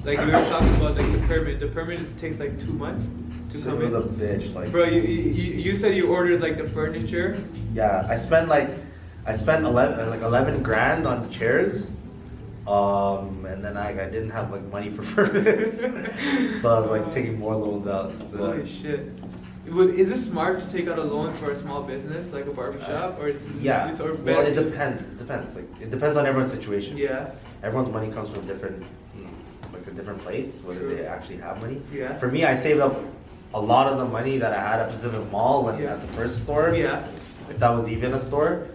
Like we were talking about like the permit. The permit takes like 2 months to So come it was in. a bitch, like. Bro, you said you ordered like the furniture. Yeah, I spent 11 grand on chairs, and then I didn't have like money for permits, so I was like taking more loans out. Holy shit. Is it smart to take out a loan for a small business like a barbershop, or is Yeah. it's or Well, best- it depends. It depends. Like it depends on everyone's situation. Yeah. Everyone's money comes from a different place, whether True. they actually have money. Yeah. For me, I saved up a lot of the money that I had at Pacific Mall when Yeah. at the first store. Yeah. If that was even a store.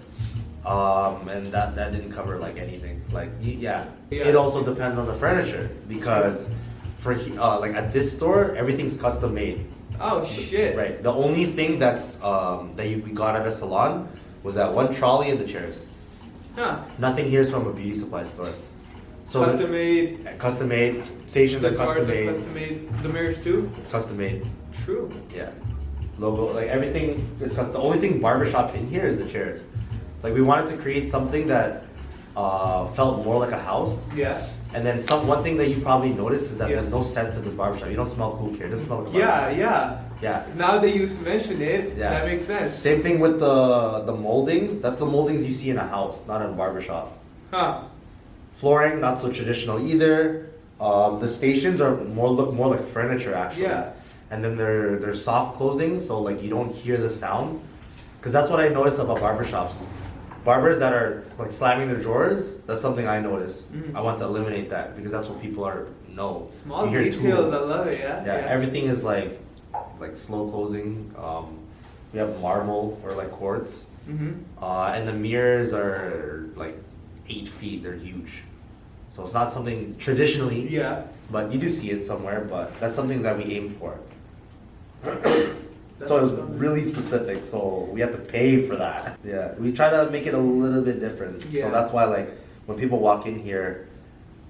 And that didn't cover like anything. Like Yeah. It also depends on the furniture because for like at this store, everything's custom made. Oh shit. Right. The only thing that's we got at a salon was that one trolley and the chairs. Huh. Nothing here is from a beauty supply store. So Custom made. Custom made stations are Cars custom are made. custom made. The mirrors too. Custom made. True. Yeah. Logo, like everything is custom. The only thing barbershop in here is the chairs. Like we wanted to create something that felt more like a house. Yeah. And then one thing that you probably noticed is that Yeah. there's no scent to this barbershop. You don't smell cool here. It doesn't smell like a Yeah. barbershop. Yeah. Yeah. Now that you mention it, Yeah. that makes sense. Same thing with the moldings. That's the moldings you see in a house, not in a barbershop. Huh. Flooring, not so traditional either. The stations are look more like furniture actually. Yeah. And then they're soft closing, so like you don't hear the sound. Because that's what I noticed about barbershops. Barbers that are like slamming their drawers, that's something I noticed. Mhm. I want to eliminate that because that's what people know. Small You hear details, tools. I love it. Yeah. Yeah, everything is like slow closing. We have marble or like quartz. Mhm. And the mirrors are like 8 feet. They're huge. So it's not something traditionally, Yeah. but you do see it somewhere. But that's something that we aim for. So it was really specific. So we have to pay for that. Yeah, we try to make it a little bit different. Yeah. So that's why like when people walk in here,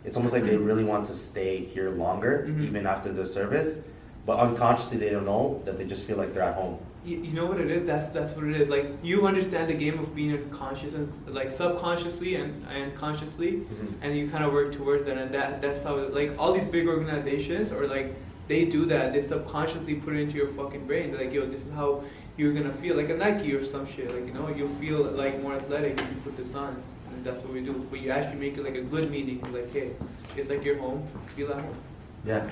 it's almost like they really want to stay here longer, Mhm. even after the service. But unconsciously, they don't know that they just feel like they're at home. You know what it is? That's what it is. Like you understand the game of being conscious and like subconsciously and consciously, Mhm. and you kind of work towards that. And that's how like all these big organizations or like they do that. They subconsciously put it into your fucking brain. They're like, yo, this is how you're gonna feel, like a Nike or some shit. Like you'll feel like more athletic if you put this on. And that's what we do. But you actually make it like a good meaning. Like, hey, it's like your home. Feel at home. Yeah,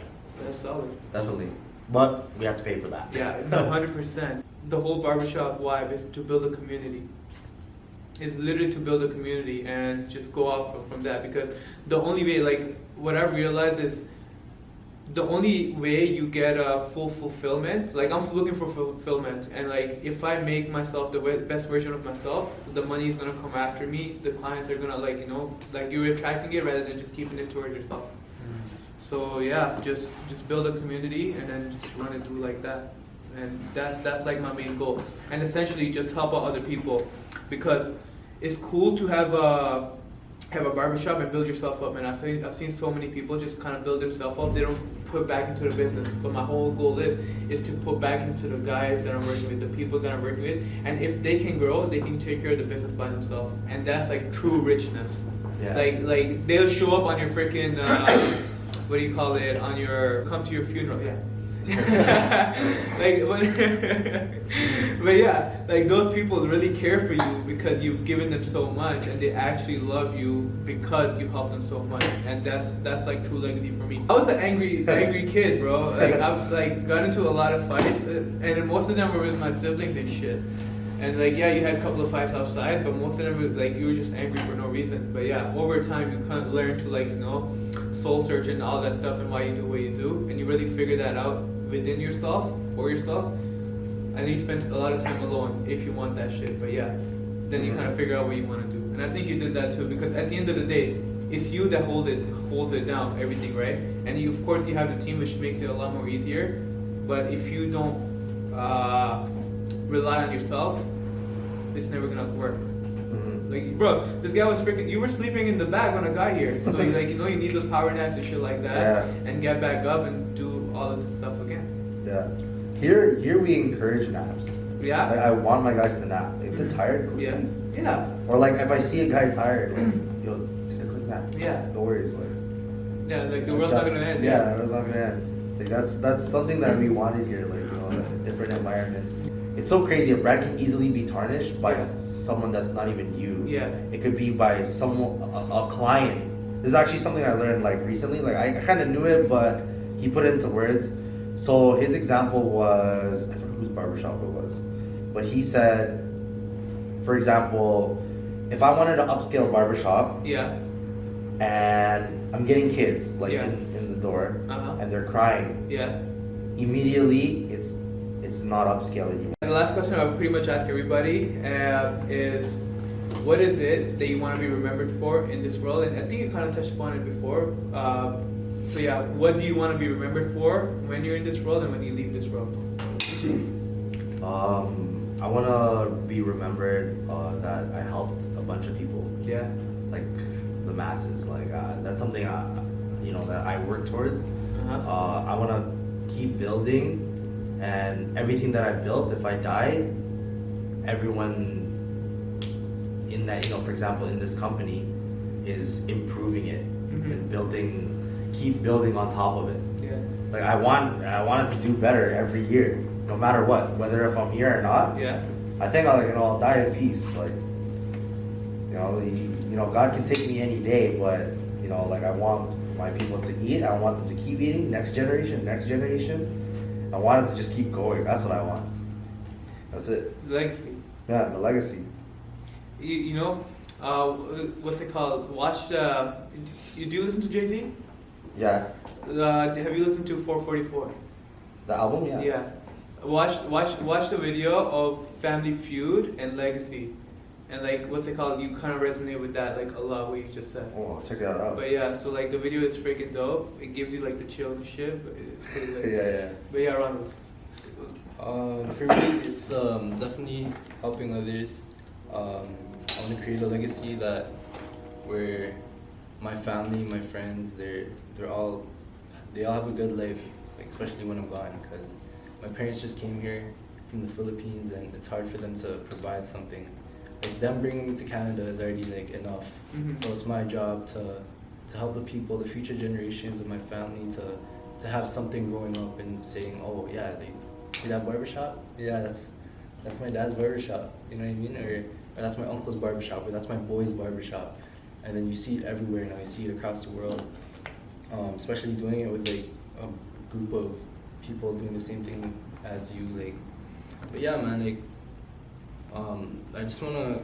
That's solid. definitely. But we have to pay for that. Yeah, 100%. the whole barbershop vibe is to build a community. It's literally to build a community and just go off from that, because the only way, like, what I've realized is the only way you get a full fulfillment, like I'm looking for fulfillment, and like if I make myself the best version of myself, the money is gonna come after me. The clients are gonna, like, you know, like you're attracting it rather than just keeping it towards yourself. So yeah, just build a community and then just run it through like that, and that's like my main goal. And essentially just help out other people, because it's cool to have a barbershop and build yourself up, and I've seen so many people just kind of build themselves up. They don't put back into the business. But my whole goal is to put back into the guys that I'm working with, the people that I'm working with, and if they can grow, they can take care of the business by themselves, and that's like true richness. Yeah. Like they'll show up on your freaking what do you call it? On your come to your funeral, yeah. Like, but yeah, like those people really care for you because you've given them so much, and they actually love you because you helped them so much, and that's like true legacy for me. I was an angry kid, bro. Like I've like got into a lot of fights, and most of them were with my siblings and shit. And like, yeah, you had a couple of fights outside, but most of them were like, you were just angry for no reason. But yeah, over time you kind of learn to, like, you know, soul search and all that stuff and why you do what you do, and you really figure that out within yourself, for yourself. And then you spend a lot of time alone if you want that shit. But yeah, then you kind of figure out what you want to do. And I think you did that too, because at the end of the day, it's you that holds it down, everything, right? And you, of course, you have the team, which makes it a lot more easier. But if you don't rely on yourself, it's never gonna work. Like, bro, this guy was freaking. You were sleeping in the back when I got here, so like, you know, you need those power naps and shit like that, and get back up and do all of this stuff again. Yeah. Here we encourage naps. Yeah. Like, I want my guys to nap. If they're tired, go sleep. Yeah. Or like if I see a guy tired, like, yo, take a quick nap. Yeah. No worries, like. Yeah, like the world's not gonna end. Yeah, the world's not gonna end. Like that's something that we wanted here, like, you know, a different environment. It's so crazy. A brand can easily be tarnished by someone that's not even you. Yeah. It could be by someone, a client. This is actually something I learned like recently. Like I kind of knew it, but he put it into words. So his example was, I forget whose barbershop it was, but he said, for example, if I wanted to upscale barbershop, and I'm getting kids like in the door, and they're crying, immediately it's not upscale anymore. And the last question I would pretty much ask everybody is, what is it that you want to be remembered for in this world? And I think you kind of touched upon it before. So yeah, what do you want to be remembered for when you're in this world and when you leave this world? I want to be remembered that I helped a bunch of people. Yeah. Like the masses. Like that's something that I work towards. I want to keep building. And everything that I built, if I die, everyone in that, for example, in this company is improving it and keep building on top of it. Yeah. Like I want it to do better every year, no matter what, whether if I'm here or not. Yeah. I think I'll die in peace. Like, God can take me any day, but like I want my people to eat. I want them to keep eating. Next generation. I want it to just keep going. That's what I want. That's it. The legacy. Yeah, the legacy. What's it called? Do you listen to Jay-Z? Yeah. Have you listened to 444? The album, yeah. Yeah. Watch the video of Family Feud and Legacy. And like, what's it called? You kind of resonate with that, like a lot, what you just said. Oh, check that out. But yeah, so like the video is freaking dope. It gives you like the chills and shit, but it's pretty like. Yeah. But yeah, Ronald. For me, it's definitely helping others. I want to create a legacy where my family, my friends, they all have a good life, like especially when I'm gone, because my parents just came here from the Philippines, and it's hard for them to provide something. Like them bringing me to Canada is already like enough. So it's my job to help the people, the future generations of my family, to have something growing up and saying, oh yeah, like, see that barbershop? Yeah, that's my dad's barbershop. You know what I mean? Or that's my uncle's barbershop, or that's my boy's barbershop. And then you see it everywhere now. You see it across the world. Especially doing it with like a group of people doing the same thing as you. Like, But yeah, man, like, I just wanna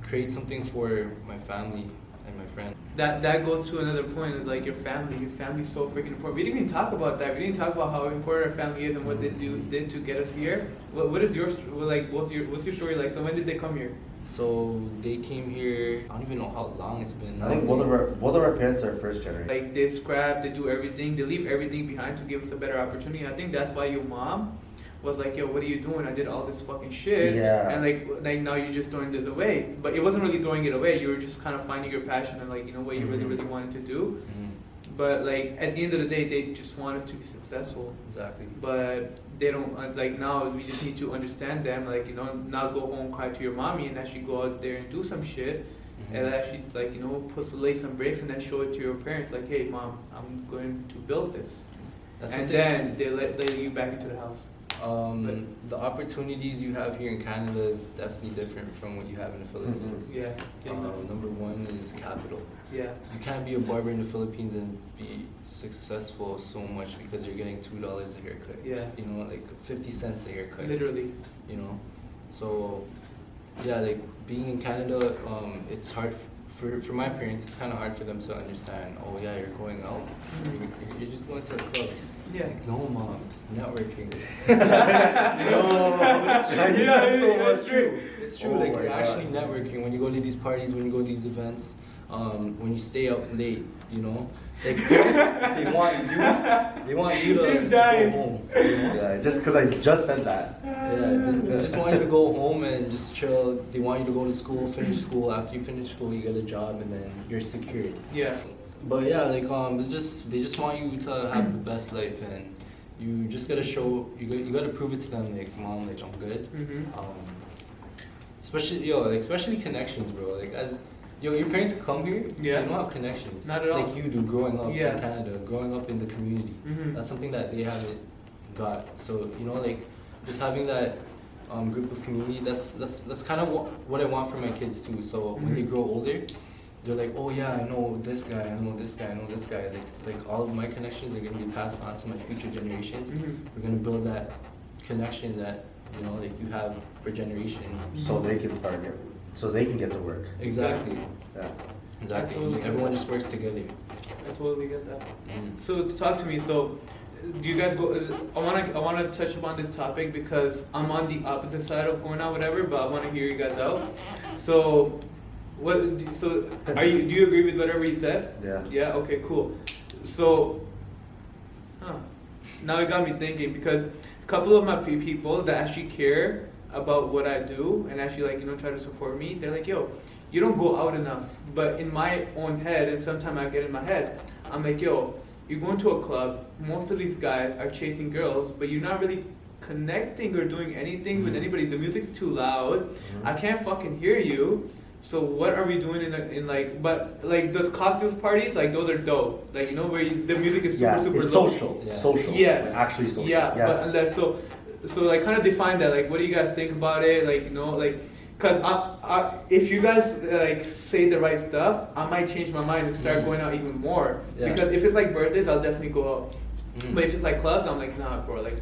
create something for my family and my friends. That goes to another point, is like your family. Your family's so freaking important. We didn't even talk about that. We didn't talk about how important our family is and what they did to get us here. What is your like? What's your story like? So when did they come here? So they came here. I don't even know how long it's been. I think both of our parents are first generation. Like they scrap, they do everything, they leave everything behind to give us a better opportunity. I think that's why your mom was like, yo, what are you doing? I did all this fucking shit. Yeah. And like now you're just throwing it away. But it wasn't really throwing it away. You were just kind of finding your passion and like, you know, what you really, really wanted to do. But like at the end of the day, they just want us to be successful. Exactly. But they don't, like now we just need to understand them, like, you know, not go home, cry to your mommy and actually go out there and do some shit. And actually, like, you know, lay some bricks and then show it to your parents, like, hey, mom, I'm going to build this. That's and the then they let you back into the house. The opportunities you have here in Canada is definitely different from what you have in the Philippines. Yeah. Number one is capital. Yeah. You can't be a barber in the Philippines and be successful so much because you're getting $2 a haircut. Yeah. You know, like 50 cents a haircut. Literally. You know, so yeah, like being in Canada, it's hard for my parents. It's kind of hard for them to understand. Oh yeah, you're going out. You're just going to a club. Yeah. Like, no, mom, it's networking. It's true. It's true. Oh like my you're actually God. networking when you go to these parties, when you go to these events, when you stay up late. You know, like parents, they want you to go home. You know? Yeah, just because I just said that. Yeah, they just want you to go home and just chill. They want you to go to school, finish school. After you finish school, you get a job, and then you're secured. Yeah. But yeah, like it's just they just want you to have the best life, and you just gotta show you gotta prove it to them, like, mom, like, I'm good. Especially connections, bro. Like your parents come here, Yeah. they don't have connections. Not at all. Like you do growing up Yeah. in Canada, growing up in the community. That's something that they haven't got. So you know, like just having that group of community. That's kind of what I want for my kids too. So when they grow older, they're like, oh yeah, I know this guy, I know this guy, I know this guy. Like all of my connections are gonna be passed on to my future generations. We're gonna build that connection that, you know, like you have for generations. So they can get to work. Exactly. Yeah. Exactly. Totally Like, everyone just works together. I totally get that. So talk to me. So, do you guys go? I wanna touch upon this topic because I'm on the opposite side of going out, whatever. But I want to hear you guys out. So, do you agree with whatever he said? Yeah. Yeah. Okay. Cool. So, now it got me thinking because a couple of my people that actually care about what I do and actually, like, you know, try to support me, they're like, yo, you don't go out enough. But in my own head, and sometimes I get in my head, I'm like, yo, you go into a club, most of these guys are chasing girls, but you're not really connecting or doing anything with anybody. The music's too loud. I can't fucking hear you. So what are we doing but like those cocktails parties, like those are dope. Like, you know, where the music is super it's low. social. Yeah. Social. Yes. Actually social. Yeah, Yes. but that's so like kind of define that. Like, what do you guys think about it? Like, you know, like, cause if you guys like say the right stuff, I might change my mind and start going out even more. Yeah. Because if it's like birthdays, I'll definitely go out. But if it's like clubs, I'm like, nah, bro. Like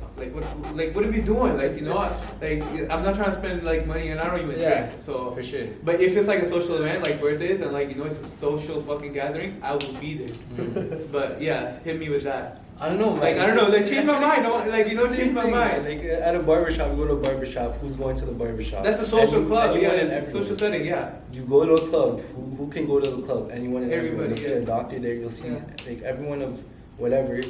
what are we doing? Like, you know, like I'm not trying to spend like money, and I don't even drink. So for sure. But if it's like a social event, like birthdays, and like, you know, it's a social fucking gathering, I will be there. But yeah, hit me with that. I don't know, Like, I don't know, like, change my mind, like, you know, change my mind. Like at a barbershop, you go to a barbershop, who's going to the barbershop? That's a social club, anyone yeah, and everyone. social setting, yeah. You go to a club, who can go to the club? Anyone and everyone. Everybody, You'll see a doctor there, you'll see like everyone of whatever.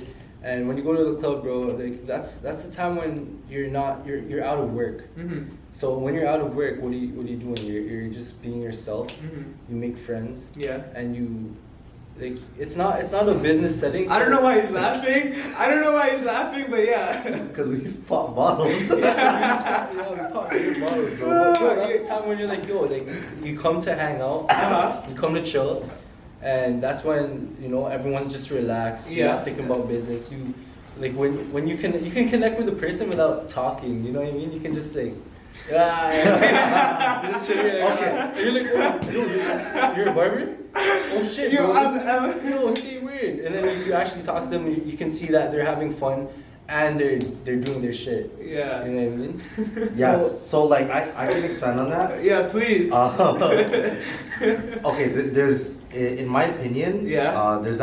And when you go to the club, bro, like that's the time when you're out of work. So when you're out of work, what are you doing? You're just being yourself. You make friends. Yeah. And you, like, it's not a business setting. I don't know why he's laughing. But yeah. Because we pop bottles. We pop big bottles, bro. But, bro, that's the time when you're like, yo, like you come to hang out, you come to chill. And that's when, you know, everyone's just relaxed. You're not thinking about business. You, like, when you can connect with a person without talking. You know what I mean? You can just like, you're just chilling. Like, okay. You're like, oh, you're a barber? Oh shit, bro. Yo, see, weird. And then you actually talk to them. You can see that they're having fun, and they're doing their shit. Yeah. You know what I mean? Yes. So like I can expand on that. Yeah, please. Okay, there's in my opinion, Yeah. there's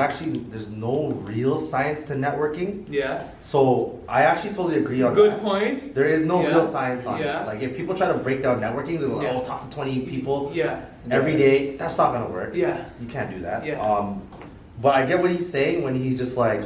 no real science to networking. Yeah. So I actually totally agree on Good that. point. There is no Yeah. real science on Yeah. it. Like if people try to break down networking, they're like, Yeah. oh, talk to 20 people Yeah. every day. That's not gonna work. Yeah. You can't do that. Yeah. But I get what he's saying when he's just like,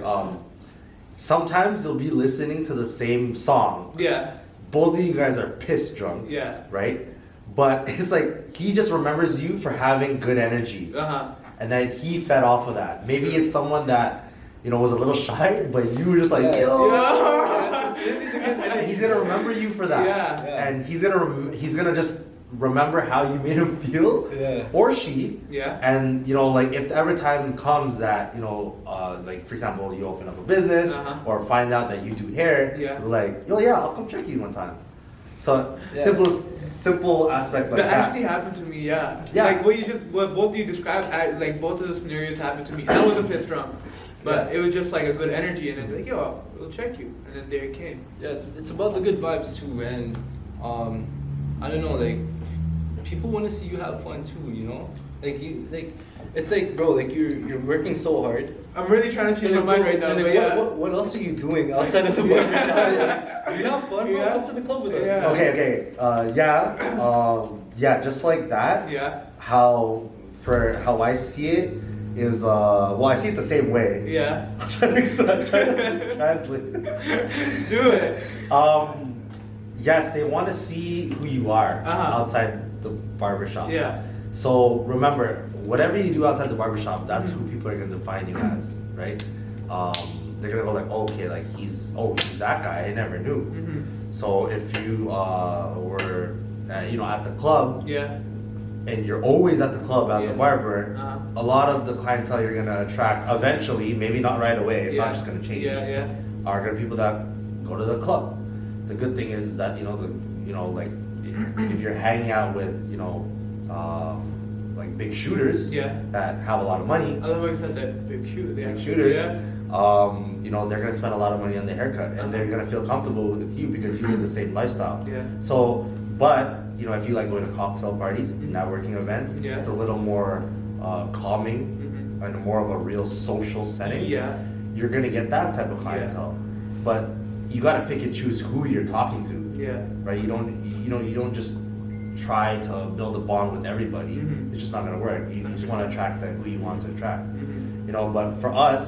sometimes you'll be listening to the same song. Yeah. Both of you guys are piss drunk, Yeah. right? But it's like he just remembers you for having good energy, Uh-huh. and then he fed off of that. Maybe it's someone that was a little shy, but you were just like, Yes. yo. Yeah. He's gonna remember you for that, Yeah. and he's gonna just remember how you made him feel, Yeah. or she. Yeah. And like if ever time comes that like for example you open up a business Uh-huh. or find out that you do hair, Yeah. you're like, oh yeah, I'll come check you one time. So Yeah. simple aspect like That that. actually happened to me, yeah. Yeah. Like what both of you described, like both of the scenarios happened to me. And I wasn't pissed drunk, but it was just like a good energy, and then like, yo, we'll check you, and then there it came. Yeah, it's about the good vibes too, and I don't know, like people want to see you have fun too, you know. It's like, bro, like you're working so hard. I'm really trying to change my mind right now, And but like, yeah. what else are you doing outside of the barbershop? Do you have fun, bro? Yeah. Come to the club with us. Yeah. Okay. Yeah, just like that. Yeah. How I see it is I see it the same way. Yeah. I'm trying to just translate. Do it. Yes, they want to see who you are Uh-huh. outside the barbershop. Yeah. So remember, whatever you do outside the barbershop, that's who people are going to define you as, right? They're going to go like, oh, okay, like he's that guy, I never knew. Mm-hmm. So if you were, at the club, Yeah. and you're always at the club as Yeah. a barber, Uh-huh. a lot of the clientele you're going to attract eventually, maybe not right away, it's not Yeah. just going to change, Yeah, yeah. are going to be people that go to the club. The good thing is that like if you're hanging out with like big shooters Yeah. that have a lot of money, I love how you said that big shoot. big shooters, Yeah. they're gonna spend a lot of money on the haircut, and they're gonna feel comfortable with you because you live the same lifestyle. Yeah. So, but if you like going to cocktail parties, networking events, Yeah. it's a little more calming Mhm. and more of a real social setting. Yeah. You're gonna get that type of clientele, but you gotta pick and choose who you're talking to. Yeah. Right? You don't just try to build a bond with everybody. Mhm. It's just not gonna work. You just want to attract who you want to attract. Mhm. But for us,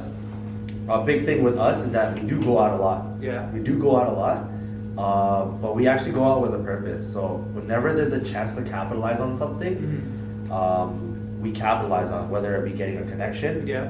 a big thing with us is that we do go out a lot. Yeah. We do go out a lot, but we actually go out with a purpose. So whenever there's a chance to capitalize on something, Mhm. we capitalize on, whether it be getting a connection. Yeah.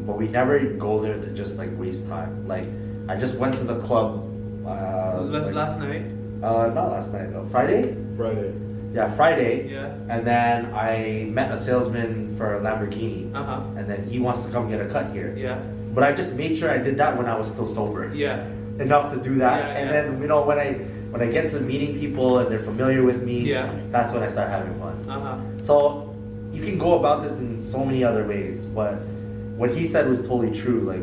But we never go there to just like waste time. Like I just went to the club. Last night. Not last night. Friday. Friday. Yeah, Friday. Yeah. And then I met a salesman for a Lamborghini, Uh-huh. and then he wants to come get a cut here. Yeah. But I just made sure I did that when I was still sober. Yeah. Enough to do that. Yeah, And yeah. then when I get to meeting people and they're familiar with me, Yeah. that's when I start having fun. Uh-huh. So you can go about this in so many other ways, but what he said was totally true. Like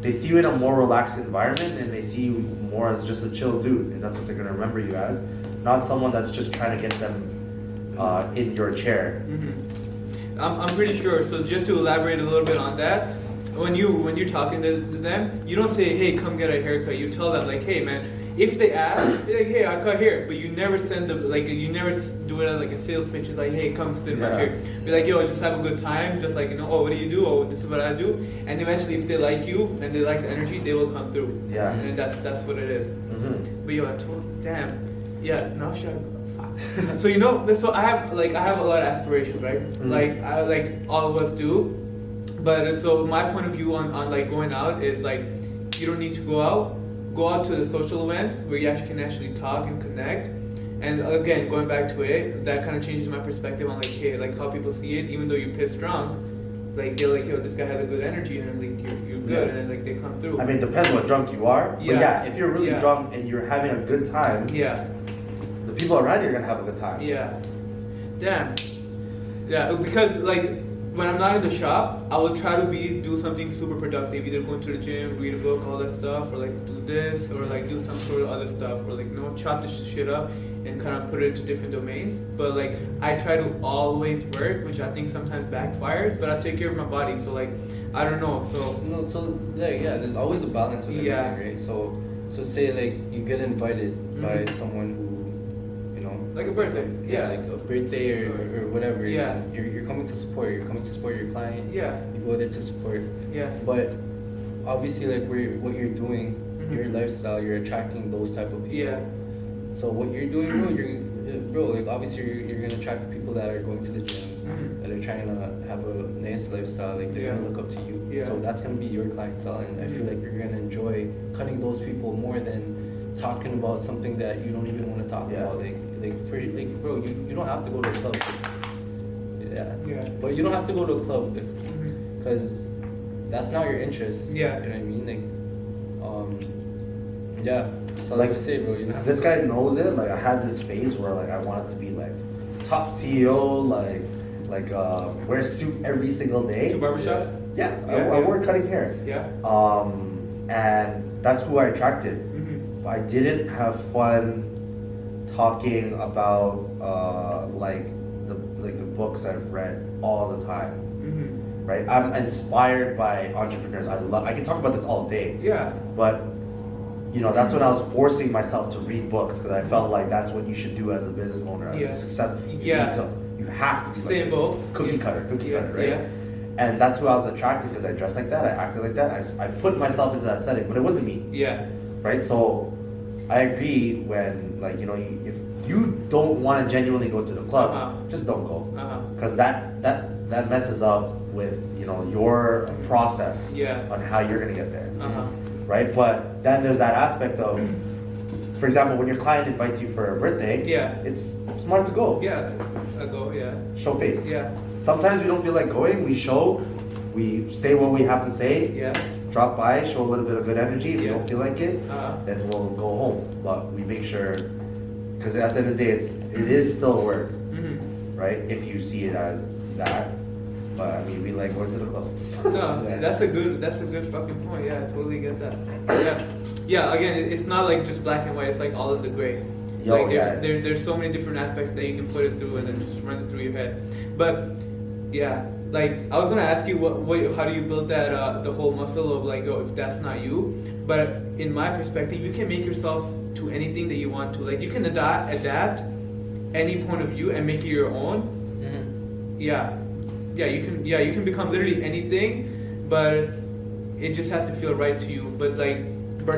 they see you in a more relaxed environment and they see you more as just a chill dude, and that's what they're gonna remember you as, not someone that's just trying to get them in your chair. Mm-hmm. I'm pretty sure. So just to elaborate a little bit on that, when you're talking to them, you don't say, "Hey, come get a haircut." You tell them like, "Hey, man." If they ask, you're like, "Hey, I cut here," but you never send them like you never do it as like a sales pitch. It's like, "Hey, come sit in my Yeah. chair." Be like, "Yo, just have a good time." Just like "Oh, what do you do? Oh, this is what I do." And eventually, if they like you and they like the energy, they will come through. Yeah. And that's what it is. Mm-hmm. But yo, I told damn, yeah. Now should I? So so I have a lot of aspirations, right? Mhm. Like all of us do. But so my point of view on like going out is like you don't need to go out. Go out to the social events where you can actually talk and connect. And again, going back to it, that kind of changes my perspective on like, hey, like how people see it. Even though you're pissed drunk, like they're like, yo, this guy has a good energy, and like you're good, Yeah. and then like they come through. I mean, it depends what drunk you are. But Yeah. yeah, if you're really Yeah. drunk and you're having a good time, Yeah. the people around you are gonna have a good time. Yeah. Damn. Yeah, because like when I'm not in the shop, I will try to do something super productive, either going to the gym, read a book, all that stuff, or like do this, or like do some sort of other stuff, or like chop this shit up and kind of put it into different domains. But like I try to always work, which I think sometimes backfires, but I take care of my body, so like I don't know. So No, so like, yeah, there's always a balance with everything, Yeah. right? So say like you get invited by Mhm. someone who, like a birthday. yeah, like a birthday or whatever. Yeah. and You're coming to support. You're coming to support your client. Yeah. You go there to support. Yeah. But obviously, like what you're doing, Mhm. your lifestyle, you're attracting those type of people. Yeah. So what you're doing, bro, like obviously you're gonna attract people that are going to the gym, Mhm. that are trying to have a nice lifestyle. Like they're Yeah. gonna look up to you. Yeah. So that's gonna be your clientele, and I feel Mhm. like you're gonna enjoy cutting those people more than talking about something that you don't even want to talk Yeah. about. Bro, you don't have to go to a club. Yeah. Yeah. But you don't have to go to a club if Mhm. because that's not your interest. Yeah. You know what I mean? Yeah. So like I say, bro, you don't have This to guy knows it. Like I had this phase where like I wanted to be like top CEO, like wear a suit every single day. To barbershop? Yeah, Yeah, I yeah. wore cutting hair. Yeah. And that's who I attracted. Mhm. I didn't have fun talking about like the books I've read all the time. Mhm. Right? I'm inspired by entrepreneurs. I can talk about this all day. Yeah. But that's when I was forcing myself to read books because I felt like that's what you should do as a business owner, as Yeah. a success. Yeah. You have to do like Same this. boat. Cookie Yeah. cutter, Yeah, right? yeah. And that's who I was attracted because I dressed like that, I acted like that, I put myself into that setting, but it wasn't me, Yeah. right? So I agree when if you don't want to genuinely go to the club, Uh-huh. just don't go Uh-huh. because that messes up with your process Yeah. on how you're gonna get there Uh-huh. right? But then there's that aspect of, for example, when your client invites you for a birthday, Yeah. it's smart to go. Yeah. I go. Yeah. Show face. Yeah. Sometimes we don't feel like going. We say what we have to say. Yeah. Drop by, show a little bit of good energy. If we Yeah. don't feel like it, Uh-huh. then we'll go home. But we make sure, because at the end of the day, it is still work, Mhm. right? If you see it as that. But I mean, we like going to the club. No, Yeah. that's a good fucking point. Yeah, I totally get that. Yeah. Yeah. Again, it's not like just black and white. It's like all in the gray. Yo, Like yeah. there's so many different aspects that you can put it through and then just run it through your head. But yeah, like I was gonna ask you how do you build that the whole muscle of like, oh, if that's not you. But in my perspective, you can make yourself to anything that you want to. Like you can adapt any point of view and make it your own. Mhm. Yeah. You can become literally anything, but it just has to feel right to you. But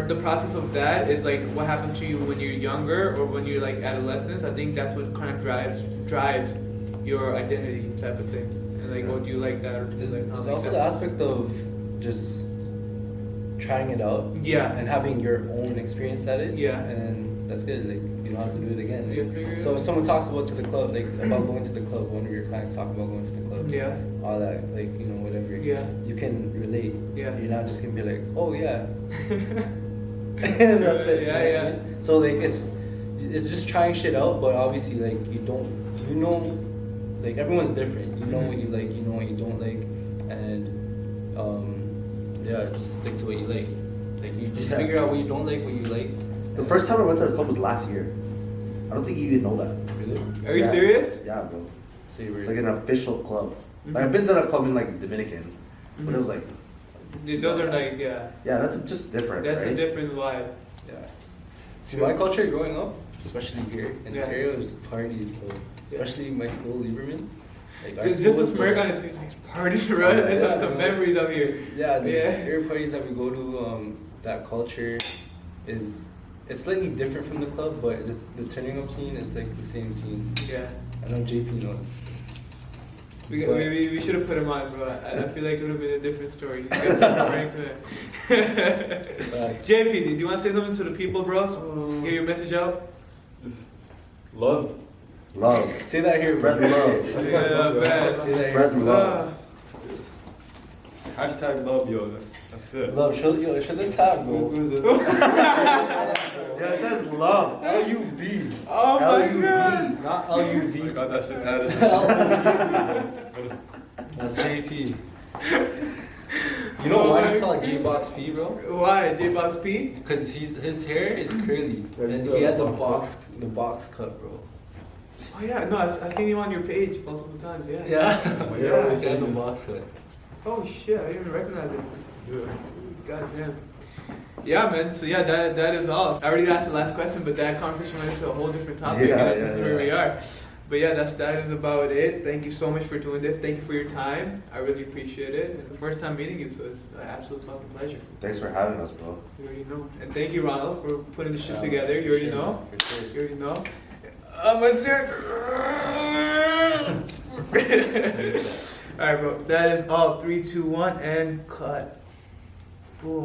the process of that is like what happened to you when you're younger or when you're like adolescence. I think that's what kind of drives your identity type of thing. And like, oh, do you like that or do you like not There's like also that? the aspect of just trying it out. Yeah. And having your own experience at it. Yeah. And that's good. Like you don't have to do it again. Yeah, figure it So out. if someone talks about about going to the club, one of your clients talk about going to the club. Yeah. All that, whatever. Yeah. You can relate. Yeah. You're not just gonna be like, oh yeah. And that's it. Yeah, yeah. So like it's just trying shit out, but obviously like like everyone's different. You know what you like, you know what you don't like, and just stick to what you like. Like you just Yeah. figure out what you don't like, what you like. The first time I went to the club was last year. I don't think you even know that. Really? Are you Yeah. serious? Yeah, bro. So you were Like an official club. Mhm. Like I've been to the club in like Dominican, but it was like, Those are like yeah, that's just different, that's right? a different vibe. Yeah. See, my culture growing up, especially here in this Yeah. area, was parties, bro. Especially my school, Lieberman. Like our Just school a was smirk the- on his face, like parties, right? Yeah, There's yeah, some bro. memories up here. Yeah, the Yeah. area parties that we go to, that culture it's slightly different from the club, but the turning up scene is like the same scene. Yeah. I know JP knows. We should have put him on, bro. I feel like it would have been a different story. You guys are referring to him. Facts. JP, do you want to say something to the people, bro? Get your message out. Love. Love. Say that here. Spread bro. love. Say Yeah, that best. here. Spread love. Hashtag love, yo. That's it. Love, show the tab, bro. Yeah, it says love. L-U-B. Oh my L-U-B. god. Not I L-U-V. got that shit tatted. L-U-V. That's JP. You know why it's called J-Box P, bro? Why? J-Box P? Because his hair is curly, and he had the box cut, bro. Oh yeah, no, I've seen you on your page multiple times, yeah. Yeah, Yeah. he had the box cut. Oh shit, I didn't even recognize it. God damn. Yeah, man. So yeah, that is all. I already asked the last question, but that conversation went into a whole different topic. Yeah, and this is where yeah. we are. But yeah, that is about it. Thank you so much for doing this. Thank you for your time. I really appreciate it. It's the first time meeting you, so it's an absolute fucking pleasure. Thanks for having us, bro. You already know. And thank you, Ronald, for putting the shit together. You For already sure, know. For sure. You already know. I'm a sick. Alright, bro. That is all. 3, 2, 1, and cut. Boom.